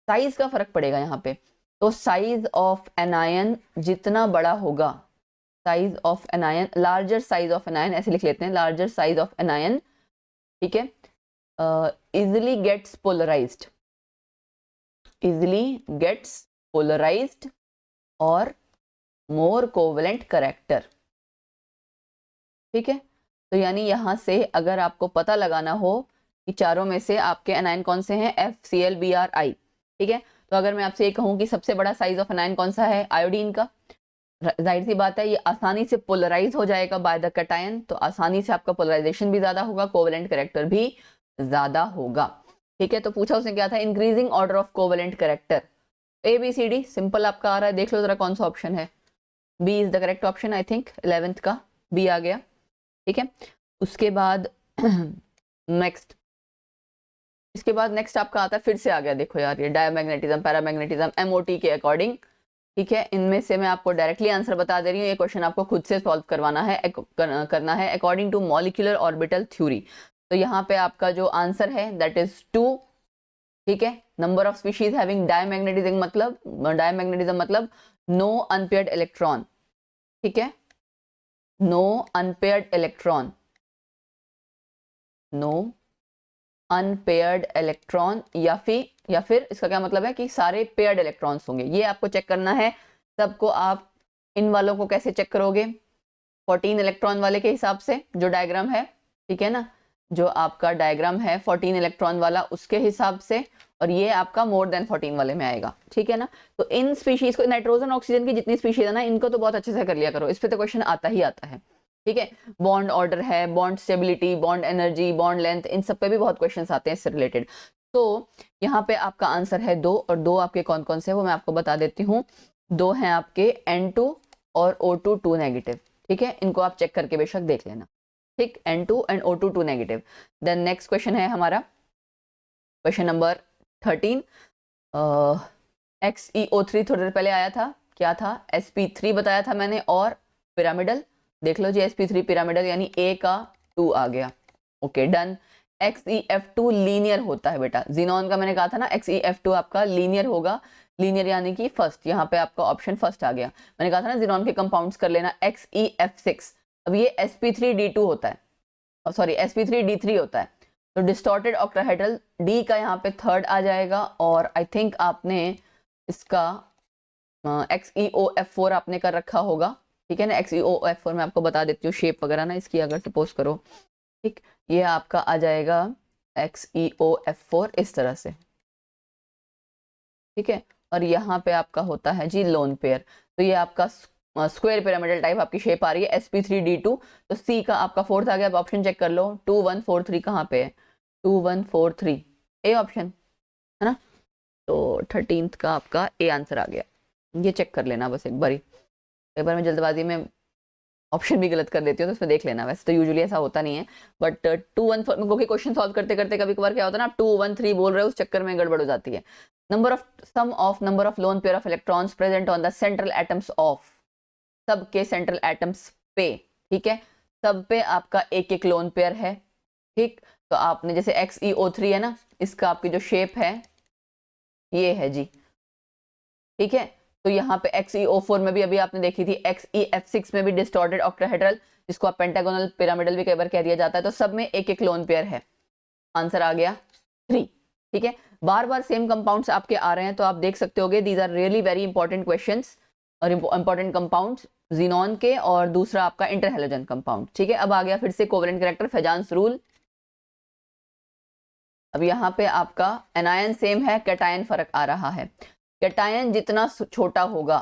साइज का फर्क पड़ेगा यहाँ पे। तो साइज ऑफ एनायन जितना बड़ा होगा, size of anion, larger size of anion ऐसे लिख लेते हैं, लार्जर साइज ऑफ एनायन, ठीक है, easily gets polarized, easily gets polarized और more covalent character, ठीक है। तो यानी यहां से अगर आपको पता लगाना हो कि चारों में से आपके एनायन कौन से हैं, FClBrI, ठीक है। तो अगर मैं आपसे ये कहूं कि सबसे बड़ा साइज ऑफ एनायन कौन सा है, आयोडीन का, जाहिर सी बात है ये आसानी से पोलराइज हो जाएगा बाय द कैटायन, तो आसानी से आपका पोलराइजेशन भी ज्यादा होगा, कोवेलेंट कैरेक्टर भी ज्यादा होगा, ठीक है। तो पूछा उसने क्या था, increasing order of covalent character, ABCD simple आपका आ रहा है, देख लो जरा कौन सा ऑप्शन है। B is the correct option, I think 11th का बी आ गया, ठीक है। उसके बाद नेक्स्ट, इसके बाद नेक्स्ट आपका आता है, फिर से आ गया, देखो यार ये डायमैग्नेटिज्म, पैरामैग्नेटिज्म, MOT के अकॉर्डिंग, ठीक है। इनमें से मैं आपको डायरेक्टली आंसर बता दे रही हूँ, ये क्वेश्चन आपको खुद से सॉल्व करवाना है, करना है according to molecular orbital theory. तो यहाँ पे आपका जो आंसर है दैट इज 2, ठीक है। Number of species having diamagnetism मतलब नो अनपेयर्ड इलेक्ट्रॉन, ठीक है, no unpaired electron, no unpaired electron, या फिर इसका क्या मतलब है कि सारे पेयर्ड इलेक्ट्रॉन्स होंगे, ये आपको चेक करना है। सबको आप इन वालों को कैसे चेक करोगे, 14 इलेक्ट्रॉन वाले के हिसाब से जो डायग्राम है, ठीक है ना, जो आपका डायग्राम है 14 इलेक्ट्रॉन वाला उसके हिसाब से, और ये आपका मोर देन 14 वाले में आएगा, ठीक है ना। तो इन स्पीशीज को, नाइट्रोजन ऑक्सीजन की जितनी स्पीशीज है ना, इनको तो बहुत अच्छे से कर लिया करो, इस पे तो क्वेश्चन आता ही आता है, ठीक है। बॉन्ड ऑर्डर है, bond stability, bond energy, bond length, इन सब पे भी बहुत क्वेश्चंस आते हैं इससे रिलेटेड। तो यहाँ पे आपका आंसर है 2, और 2 आपके कौन कौन से वो मैं आपको बता देती हूँ। 2 हैं आपके N2 और O2 2 नेगेटिव, ठीक है, इनको आप चेक करके बेशक देख लेना, ठीक, N2 and O2 2 negative. Then next question है हमारा क्वेश्चन नंबर 13, XeO3 थोड़ी देर पहले आया था, क्या था, sp3 बताया था मैंने, और पिरामिडल, देख लो जी sp3 पिरामिडल, यानी A का 2 आ गया, ओके डन। XeF2 लीनियर होता है बेटा, जीनॉन का मैंने कहा था ना, XeF2 आपका लीनियर होगा, लीनियर यानी कि फर्स्ट, यहाँ पे आपका ऑप्शन फर्स्ट आ गया। मैंने कहा था ना जीनॉन के कंपाउंड्स कर लेना, XeF6, अब ये sp3d2 होता है, सॉरी sp3d3 होता है, तो डिस्टॉर्टेड ऑक्टाहेड्रल, डी का यहाँ पे थर्ड आ जाएगा, और आई थिंक आपने इसका XeOF4 आपने कर रखा होगा, ठीक है ना। XeOF4 मैं आपको बता देती हूँ शेप वगैरह ना इसकी, अगर सपोज करो, ठीक, ये आपका आ जाएगा XeOF4 इस तरह से, ठीक है। और यहाँ पे आपका होता है जी लोन पेयर, तो ये आपका स्क्वायर पिरामिडल टाइप आपकी शेप आ रही है, sp3d2, तो सी का आपका फोर्थ आ गया। अब ऑप्शन चेक कर लो, 2143 कहाँ पे है, 2143 ए ऑप्शन है ना, तो 13th का आपका ए आंसर आ गया, ये चेक कर लेना बस एक बारी, एक बार मैं जल्दबाजी में ऑप्शन भी गलत कर देती हूँ तो उसमें देख लेना, वैसे तो यूजुअली ऐसा होता नहीं है, बट 214 क्योंकि क्वेश्चन सॉल्व करते करते कभी कभार क्या होता है ना, आप 213 बोल रहे हो, उस चक्कर में गड़बड़ हो जाती है। Sum of number of lone pair of electrons present on the central atoms of, सबके सेंट्रल एटम्स पे, ठीक है, सब पे आपका एक एक लोन पेयर है, ठीक। तो आपने जैसे XeO3 है ना, इसका आपकी जो शेप है ये है जी, ठीक है। तो यहाँ पे XeO4 में भी अभी आपने देखी थी, XeF6 में भी डिस्टॉर्टेड ऑक्टाहेड्रल, जिसको आप पेंटागोनल पिरामिडल भी कई बार कह दिया जाता है, तो सब में एक एक लोन पेयर है। आंसर आ गया 3। ठीक है, बार बार सेम कंपाउंड्स आपके आ रहे हैं तो आप देख सकते होगे these are really very important questions और इंपॉर्टेंट कंपाउंड्स जीनॉन के, और दूसरा आपका इंटरहैलोजन कंपाउंड। ठीक है, अब आ गया फिर से कोवेलेंट कैरेक्टर, फेजांस रूल। अब यहाँ पे आपका एनायन सेम है, कैटायन फर्क आ रहा है। कैटायन जितना छोटा होगा,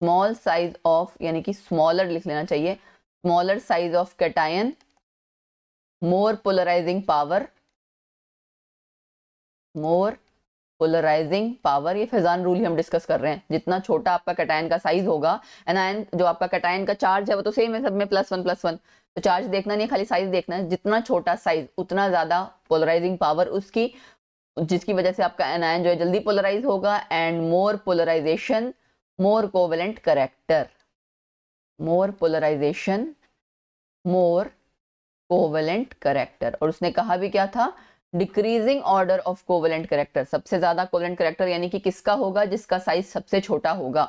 स्मॉल साइज ऑफ, यानी कि स्मॉलर लिख लेना चाहिए, smaller size of cation, more polarizing power, more polarizing power. ये फेजान रूल ही हम डिस्कस कर रहे हैं। जितना छोटा आपका कैटायन का साइज होगा, एनायन जो आपका कैटायन का चार्ज है वो तो सेम है सब में, +1 तो चार्ज देखना नहीं, खाली साइज देखना है। जितना छोटा साइज उतना ज्यादा पोलराइजिंग पावर उसकी, जिसकी वजह से आपका एनायन जो है जल्दी पोलराइज होगा, and more polarization, more covalent character, more polarization, more covalent character. और उसने कहा भी क्या था, decreasing order of covalent character. सबसे ज्यादा कोवेलेंट कैरेक्टर यानी कि किसका होगा, जिसका साइज सबसे छोटा होगा।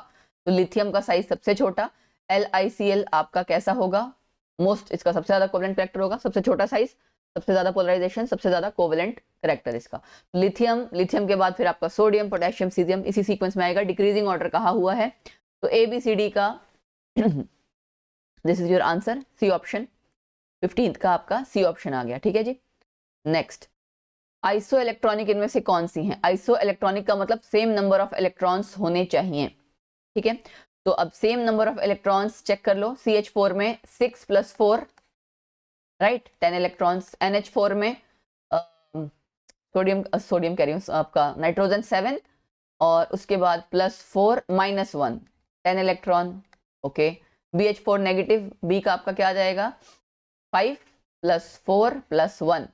तो लिथियम का साइज सबसे छोटा, LiCl आपका कैसा होगा, मोस्ट, इसका सबसे ज्यादा कोवेलेंट कैरेक्टर होगा, सबसे छोटा साइज, सबसे ज्यादा पोलराइजेशन, सबसे ज्यादा कोवेलेंट कैरेक्टर इसका। लिथियम, लिथियम के बाद फिर आपका सोडियम, पोटेशियम, सीजियम, इसी सीक्वेंस में आएगा। डिक्रीजिंग ऑर्डर कहा हुआ है, तो ABCD का this is your answer, C option. 15th का आपका सी ऑप्शन आ गया। ठीक है जी, नेक्स्ट, आइसो इलेक्ट्रॉनिक इनमें से कौन सी है। आइसो इलेक्ट्रॉनिक का मतलब सेम नंबर ऑफ इलेक्ट्रॉन्स होने चाहिए। ठीक है, तो अब same number of electrons check कर लो। CH4 में 6 + 4, राइट, 10 इलेक्ट्रॉन्स। NH4 में सोडियम, सोडियम कह रही हूँ, आपका नाइट्रोजन 7, और उसके बाद +4 - 1, 10 electron. Okay, BH4 negative, B का आपका क्या आ जाएगा, 5 + 4 + 1,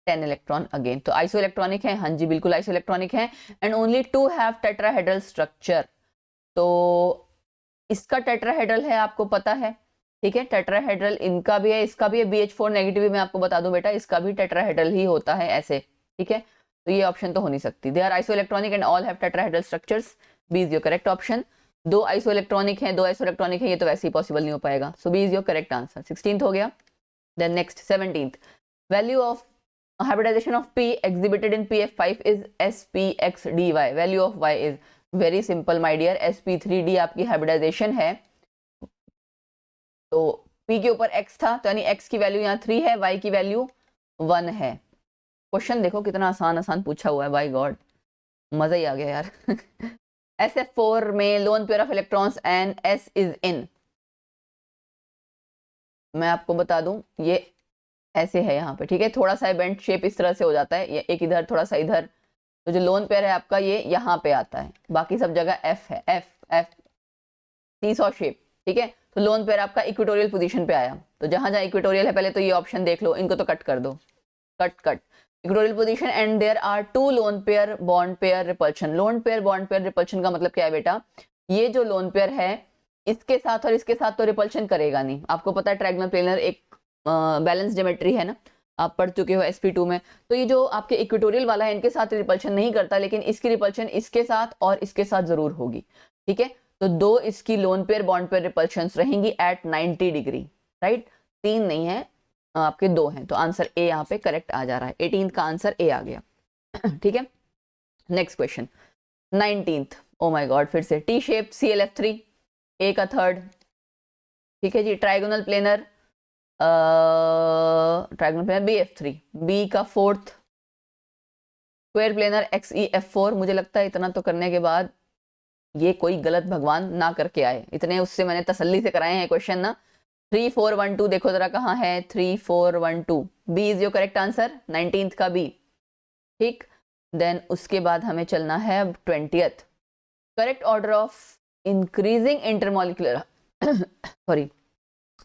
10 इलेक्ट्रॉन अगेन। तो आइसो इलेक्ट्रॉनिक है, हाँ जी बिल्कुल आइसो इलेक्ट्रॉनिक है। And only 2 have tetrahedral structure. तो इसका टेट्राहेड्रल है, आपको पता है। ठीक है, टेट्राहेड्रल इनका भी है, इसका भी है। BH4 नेगेटिव भी मैं आपको बता दूं बेटा, इसका भी टेट्राहेड्रल ही होता है ऐसे। ठीक है, तो ये ऑप्शन तो हो नहीं सकती। They are isoelectronic and all have tetrahedral structures, B is your correct option. 2 isoelectronic है, 2 आइसो इलेक्ट्रॉनिक है, ये तो वैसे ही पॉसिबल नहीं हो पाएगा। So B is your correct answer. 16th हो गया। Then next 17th, value of hybridization of P exhibited in PF5 is sPxdy. Value of Y is very simple my dear, sp3d आपकी हाइब्रिडाइजेशन है। तो P के ऊपर X था, तो यानी X की वैल्यू यहाँ 3 है, Y की वैल्यू 1 है। क्वेश्चन देखो कितना आसान आसान पूछा हुआ है, बाय गॉड मजा ही आ गया यार। SF4 में loan pair of electrons and S is in. मैं आपको बता दूं ये ऐसे है यहाँ पे। ठीक है, थोड़ा सा बेंट शेप इस तरह से हो जाता है, ये एक इधर थोड़ा सा इधर। तो जो लोन पेयर है आपका ये यहाँ पे आता है, बाकी सब जगह F है, F सीसॉ शेप। ठीक है, तो लोन पेयर आपका इक्वेटोरियल पोजीशन पे आया। तो जहां जहां इक्वेटोरियल है पहले तो ये ऑप्शन देख लो, इनको तो कट कर दो, cut equatorial position. And there are 2 lone pair bond pair repulsion. Lone pair bond pair repulsion का मतलब क्या है बेटा, ये जो लोन पेयर है इसके साथ और इसके साथ तो रिपल्शन करेगा नहीं। आपको पता है ट्रायंगुलर प्लेनर एक बैलेंस ज्योमेट्री है ना, आप पढ़ चुके हो SP2 में। तो ये जो आपके इक्वेटोरियल वाला है इनके साथ रिपल्शन नहीं करता, लेकिन इसकी रिपल्शन इसके साथ और इसके साथ जरूर होगी। ठीक है, तो 2 इसकी loan pair bond pair repulsions रहेंगी एट 90 डिग्री, राइट। 3 नहीं है आपके, 2 हैं, तो आंसर ए यहाँ पे करेक्ट आ जा रहा है। 18th का आंसर ए आ गया। ठीक है, next question 19th। Oh my God, फिर से टी शेप ClF3, ए का 3rd। ठीक है जी, trigonal planar, trigonal planar BF3, B का 4th। Square planar XeF4। मुझे लगता है इतना तो करने के बाद ये कोई गलत भगवान ना करके आए, इतने उससे मैंने तसल्ली से कराए हैं क्वेश्चन ना। 3 4 1 2 देखो जरा कहाँ है, 3 4 1 2, B is your correct answer, 19th का बी। ठीक, देन उसके बाद हमें चलना है अब 20th। Correct order of increasing intermolecular sorry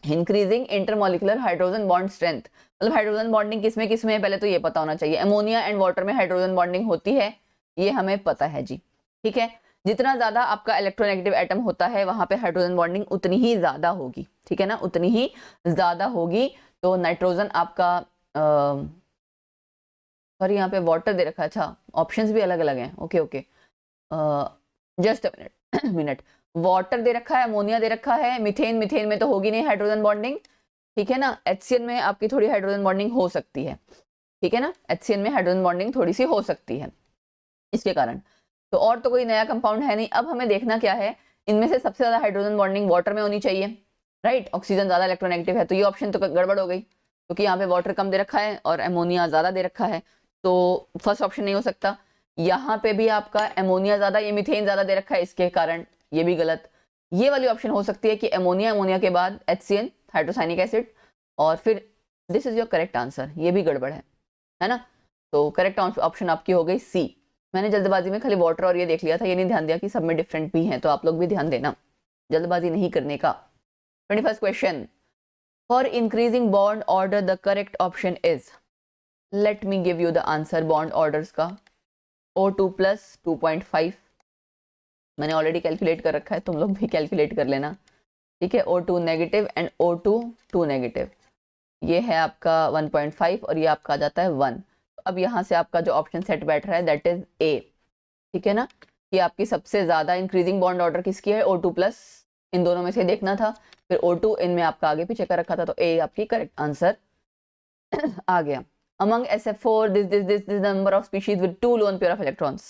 increasing intermolecular hydrogen bond strength. मतलब हाइड्रोजन बॉन्डिंग किसमें किसमें है पहले तो ये पता होना चाहिए। अमोनिया एंड वाटर में हाइड्रोजन बॉन्डिंग होती है, ये हमें पता है जी। ठीक है, जितना ज्यादा आपका इलेक्ट्रोनेगेटिव एटम होता है वहां पे हाइड्रोजन बॉन्डिंग उतनी ही ज्यादा होगी। ठीक है ना, उतनी ही ज्यादा होगी। तो नाइट्रोजन आपका सॉरी यहाँ पे वाटर दे रखा है, अच्छा ऑप्शंस भी अलग अलग हैं। Okay okay, just minute water दे रखा है, अमोनिया दे रखा है, मीथेन, मीथेन में तो होगी नहीं हाइड्रोजन बॉन्डिंग, ठीक है ना। HCl में आपकी थोड़ी हाइड्रोजन बॉन्डिंग हो सकती है, ठीक है ना, HCl में हाइड्रोजन बॉन्डिंग थोड़ी सी हो सकती है इसके कारण। तो और तो कोई नया कंपाउंड है नहीं। अब हमें देखना क्या है, इनमें से सबसे ज्यादा हाइड्रोजन बॉन्डिंग वाटर में होनी चाहिए, राइट। ऑक्सीजन ज्यादा इलेक्ट्रोनेगेटिव है, तो ये ऑप्शन तो गड़बड़ हो गई, क्योंकि यहाँ पे वाटर कम दे रखा है और एमोनिया ज्यादा दे रखा है, तो फर्स्ट ऑप्शन नहीं हो सकता। यहाँ पे भी आपका एमोनिया ज्यादा, ये मीथेन ज्यादा दे रखा है, इसके कारण ये भी गलत। ये वाली ऑप्शन हो सकती है कि एमोनिया, एमोनिया के बाद HCl हाइड्रोसाइनिक एसिड, और फिर this is your correct answer, ये भी गड़बड़ है ना। तो करेक्ट ऑप्शन आपकी हो गई सी। मैंने जल्दबाजी में खाली वाटर और ये देख लिया था, ये नहीं ध्यान दिया कि सब में डिफरेंट भी हैं, तो आप लोग भी ध्यान देना, जल्दबाजी नहीं करने का। 21st question, for increasing bond order the correct option is, let me give you the answer bond orders का। O2 प्लस 2.5, मैंने ऑलरेडी कैलकुलेट कर रखा है, तुम लोग भी कैलकुलेट कर लेना, ठीक है। O2 negative and O2 2 negative, ये है आपका 1.5 और ये आपका आ जाता है 1। तो अब यहाँ से आपका जो ऑप्शन सेट बैठ रहा है दैट इज ए, ठीक है ना। ये आपकी सबसे ज्यादा इंक्रीजिंग बॉन्ड ऑर्डर किसकी है, O2 प्लस, इन दोनों में से देखना था, फिर O2 इनमें आपका आगे पीछे कर रखा था, तो ए आपकी करेक्ट आंसर आ गया। Among SF4 this number of species with 2 lone pair of electrons।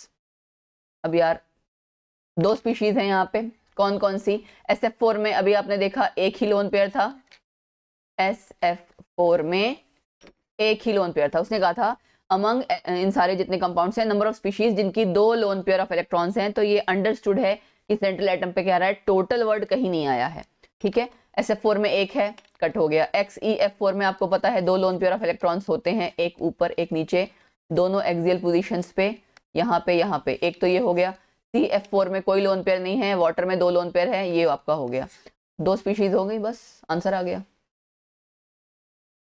अब यार 2 स्पीशीज हैं यहाँ पे, कौन कौन सी। SF4 में अभी आपने देखा एक ही लोन पेयर था, SF4 में एक ही लोन पेयर था। उसने कहा था अमंग इन सारे जितने कंपाउंड्स हैं, नंबर ऑफ स्पीशीज जिनकी 2 लोन पेयर ऑफ इलेक्ट्रॉन्स हैं, तो ये अंडरस्टूड है कि सेंट्रल एटम पे क्या आ रहा है, टोटल वर्ड कहीं नहीं आया है, ठीक है। SF4 में एक है, कट हो गया। XeF4 में आपको पता है 2 लोन पेयर ऑफ इलेक्ट्रॉन्स होते हैं, एक ऊपर एक नीचे, दोनों एक्सियल पोजीशंस पे, यहाँ पे एक तो ये हो गया। CF4 में कोई लोन पेयर नहीं है, वाटर में 2 लोन पेयर है, ये आपका हो गया, 2 स्पीशीज हो गई, बस आंसर आ गया।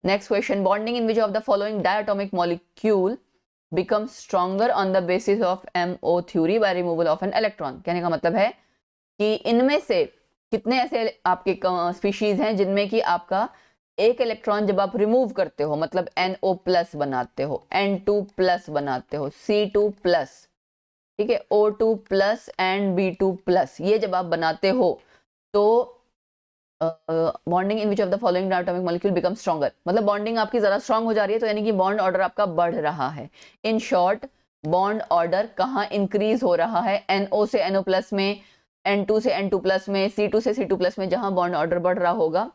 Next question, bonding in which of the following diatomic molecule become stronger on the basis of MO theory by removal of an electron. कहने का मतलब है कि इनमें से कितने ऐसे आपके स्पीशीज हैं जिनमें कि आपका एक इलेक्ट्रॉन जब आप रिमूव करते हो, मतलब NO प्लस बनाते हो, N2 प्लस बनाते हो, C2 प्लस, ठीक है, O2 plus and B2 plus, ये जब आप बनाते हो तो bonding in which of the following diatomic molecule become stronger, मतलब बॉन्डिंग आपकी ज्यादा स्ट्रॉन्ग हो जा रही है, तो यानी कि बॉन्ड ऑर्डर आपका बढ़ रहा है। इन शॉर्ट, बॉन्ड ऑर्डर कहाँ इंक्रीज हो रहा है, NO से NO प्लस में, N2 से N2 प्लस में, C2 से C2 प्लस में, जहां बॉन्ड ऑर्डर बढ़ रहा होगा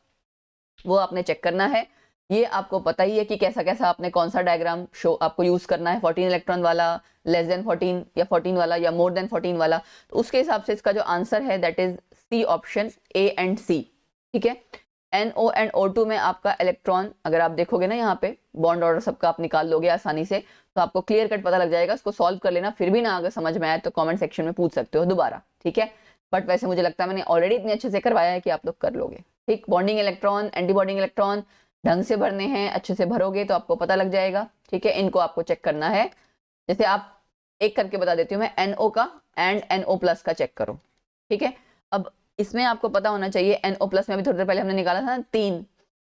वो आपने चेक करना है। ये आपको पता ही है कि कैसा कैसा आपने कौन सा डायग्राम शो आपको यूज करना है, 14 इलेक्ट्रॉन वाला, लेस देन 14 या 14 वाला या मोर देन 14 वाला, तो उसके हिसाब से इसका जो आंसर है that is C option, A and C, ठीक है। NO एंड O2 में आपका इलेक्ट्रॉन अगर आप देखोगे ना, यहाँ पे बॉन्ड ऑर्डर सबका आप निकाल लोगे आसानी से, तो आपको क्लियर कट पता लग जाएगा। उसको सॉल्व कर लेना, फिर भी ना अगर समझ में आए तो कमेंट सेक्शन में पूछ सकते हो दोबारा, ठीक है। बट वैसे मुझे लगता है मैंने ऑलरेडी इतने अच्छे से करवाया है कि आप लोग कर लोगे, ठीक। Bonding electron, anti bonding electron ढंग से भरने हैं, अच्छे से भरोगे तो आपको पता लग जाएगा, ठीक है। इनको आपको चेक करना है, जैसे आप एक करके बता देती हूँ मैं, NO का एंड NO प्लस का चेक करो, ठीक है। अब इसमें आपको पता होना चाहिए, NO प्लस में अभी थोड़ी देर पहले हमने निकाला था 3,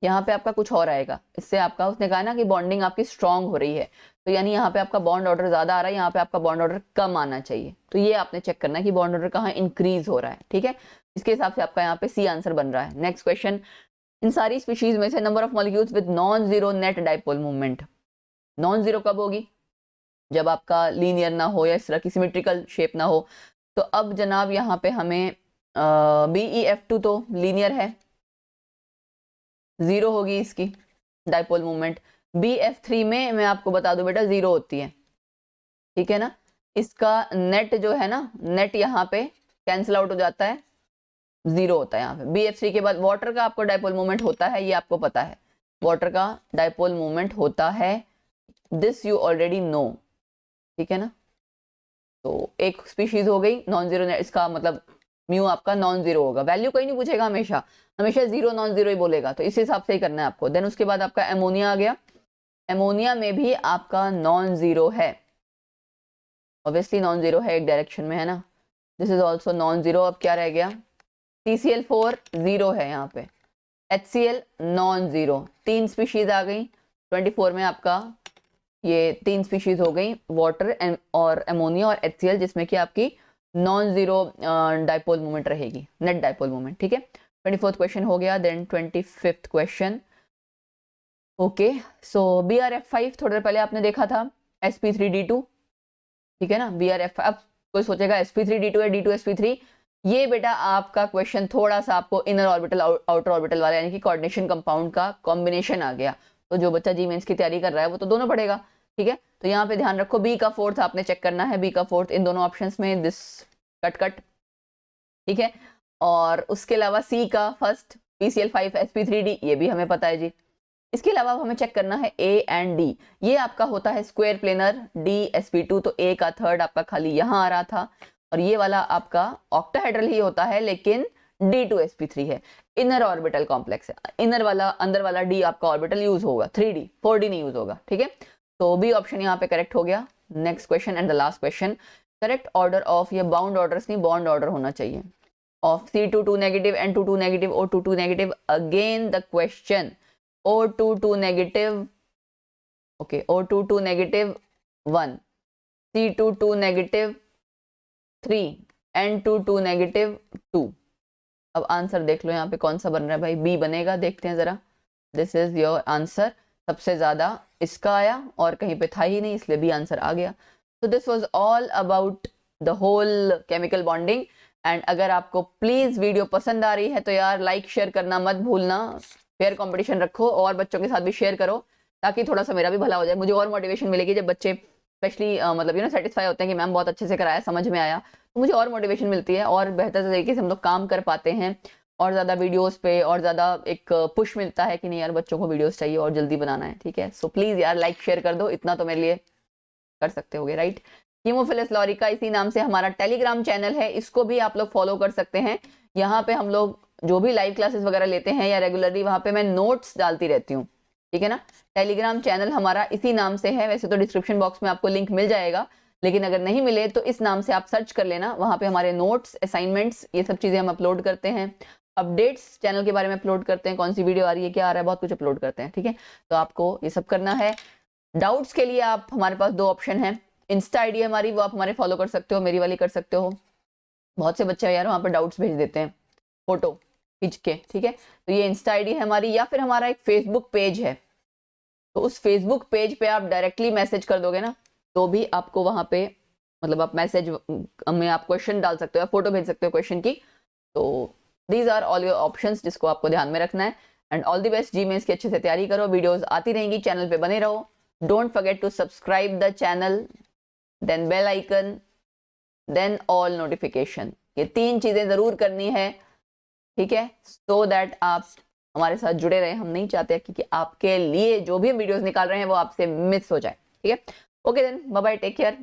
यहाँ पे आपका कुछ और आएगा, इससे आपका, उसने कहा ना कि बॉन्डिंग आपकी स्ट्रांग हो रही है, तो यानी यहाँ पे आपका बॉन्ड ऑर्डर ज्यादा आ रहा है, यहाँ पे आपका बॉन्ड ऑर्डर कम आना चाहिए, तो ये आपने चेक करना है कि बॉन्ड ऑर्डर कहाँ इंक्रीज हो रहा है, ठीक है। इसके हिसाब से आपका यहाँ पे सी आंसर बन रहा है। नेक्स्ट क्वेश्चन, इन सारी स्पीशीज में से number of molecules with non zero net dipole movement, non zero कब होगी, जब आपका लीनियर ना हो या इस तरह की सिमेट्रिकल शेप ना हो। तो अब जनाब यहाँ पे हमें BeF2 तो लीनियर है, 0 होगी इसकी डाइपोल मूवमेंट। BF3 में मैं आपको बता दूं बेटा 0 होती है, ठीक है ना। इसका नेट जो है ना, नेट यहाँ पे कैंसिल आउट हो जाता है, 0 होता है यहाँ पे। BF3 के बाद वाटर का आपको डाइपोल मूवमेंट होता है, ये आपको पता है, वाटर का डाइपोल मूवमेंट होता है, दिस यू ऑलरेडी नो, ठीक है ना। तो एक स्पीशीज हो गई नॉन जीरो, इसका मतलब म्यू आपका नॉन जीरो होगा, वैल्यू कोई नहीं पूछेगा, हमेशा हमेशा 0 नॉन जीरो ही बोलेगा, तो इस हिसाब से ही करना है आपको। देन उसके बाद आपका एमोनिया आ गया, एमोनिया में भी आपका नॉन जीरो है, ऑब्वियसली नॉन जीरो है, एक डायरेक्शन में है ना, this is also non zero. अब क्या रह गया, CCl4 0 है यहाँ पे, HCl नॉन जीरो, 3 स्पीशीज आ गई 24 में आपका, ये 3 स्पीशीज हो गई, वाटर और एमोनिया और HCl, जिसमें कि आपकी नॉन जीरो डाइपोल मोमेंट रहेगी, नेट डाइपोल मोमेंट, ठीक है। 24th क्वेश्चन हो गया। Then 25th question, okay. सो BRF5 थोड़ी देर पहले आपने देखा था, sp3d2, ठीक है ना। BRF, अब कोई सोचेगा sp3d2 है, d2sp3, ये बेटा आपका क्वेश्चन थोड़ा सा आपको इनर ऑर्बिटल आउटर ऑर्बिटल वाला यानी कि कोऑर्डिनेशन कंपाउंड का कॉम्बिनेशन आ गया। तो जो बच्चा जी मेंस की तैयारी कर रहा है वो तो दोनों पढ़ेगा, ठीक है। तो यहाँ पे ध्यान रखो, बी का फोर्थ आपने चेक करना है, बी का फोर्थ इन दोनों ऑप्शंस में, दिस कट कट, ठीक है। और उसके अलावा सी का फर्स्ट PCl5 sp3d, ये भी हमें पता है जी। इसके अलावा हमें चेक करना है ए एंड डी, ये आपका होता है स्क्वायर प्लेनर DsP2, तो ए का थर्ड आपका खाली यहाँ आ रहा था, और ये वाला आपका ऑक्टाहेड्रल ही होता है लेकिन D2sp3 है, इनर ऑर्बिटल कॉम्प्लेक्स है, इनर वाला अंदर वाला डी आपका ऑर्बिटल यूज होगा, 3D 4D नहीं यूज होगा, ठीक है। तो बी ऑप्शन यहाँ पे करेक्ट हो गया। Next question and the last question, correct order of, ये बाउंड ऑर्डर्स नहीं बॉन्ड ऑर्डर होना चाहिए, of C2 negative N2 negative O2 negative. Again the question, O2 negative, okay, O2 negative 1, C2 negative 3, N2 negative 2। अब आंसर देख लो यहाँ पे कौन सा बन रहा है भाई, बी बनेगा, देखते हैं जरा। दिस इज योर आंसर, सबसे ज्यादा इसका आया और कहीं पे था ही नहीं, इसलिए बी आंसर आ गया। तो this was all about the whole chemical bonding. And अगर आपको प्लीज वीडियो पसंद आ रही है तो यार लाइक शेयर करना मत भूलना, फेयर कंपटीशन रखो और बच्चों के साथ भी शेयर करो, ताकि थोड़ा सा मेरा भी भला हो जाए, मुझे और मोटिवेशन मिलेगी। जब बच्चे स्पेशली मतलब सेटिस्फाई होते हैं कि मैम बहुत अच्छे से कराया, समझ में आया, तो मुझे और मोटिवेशन मिलती है और बेहतर तरीके से हम लोग काम कर पाते हैं, और ज़्यादा वीडियोस पे और ज़्यादा एक पुश मिलता है कि नहीं यार बच्चों को वीडियोस चाहिए और जल्दी बनाना है, ठीक है। सो प्लीज़ यार लाइक शेयर कर दो, इतना तो मेरे लिए कर सकते होगे, राइट। हीमोफिलस लॉरिका इसी नाम से हमारा टेलीग्राम चैनल है, इसको भी आप लोग फॉलो कर सकते हैं। यहाँ पे हम लोग जो भी लाइव क्लासेस वगैरह लेते हैं या रेगुलरली वहाँ पे मैं नोट्स डालती रहती हूँ, ठीक है ना। टेलीग्राम चैनल हमारा इसी नाम से है, वैसे तो डिस्क्रिप्शन बॉक्स में आपको लिंक मिल जाएगा, लेकिन अगर नहीं मिले तो इस नाम से आप सर्च कर लेना, वहाँ पे हमारे नोट्स, असाइनमेंट्स, ये सब चीज़ें हम अपलोड करते हैं, अपडेट्स चैनल के बारे में अपलोड करते हैं, कौन सी वीडियो आ रही है, क्या आ रहा है, बहुत कुछ अपलोड करते हैं, ठीक है। तो आपको ये सब करना है। डाउट्स के लिए आप, हमारे पास 2 ऑप्शन है, इंस्टा आईडी हमारी, वो आप हमारे फॉलो कर सकते हो, मेरी वाली कर सकते हो। बहुत से बच्चे यार वहाँ पर डाउट्स भेज देते हैं फोटो खींच के, ठीक है। तो ये इंस्टा आईडी है हमारी, या फिर हमारा एक फेसबुक पेज है, तो उस फेसबुक पेज पे आप डायरेक्टली मैसेज कर दोगे ना, तो भी आपको वहाँ पे मतलब आप मैसेज में आप क्वेश्चन डाल सकते हो या फोटो भेज सकते हो क्वेश्चन की। तो these are all your options जिसको आपको ध्यान में रखना है। And all the best, JEE mains की अच्छे से तैयारी करो, वीडियोस आती रहेंगी, चैनल पे बने रहो, don't forget to subscribe the channel, then bell icon, then all notification, ये 3 चीजें जरूर करनी है, ठीक है, सो दैट आप हमारे साथ जुड़े रहे। हम नहीं चाहते कि आपके लिए जो भी हम वीडियोस निकाल रहे हैं वो आपसे मिस हो जाए, ठीक है। Okay then, bye bye, take care.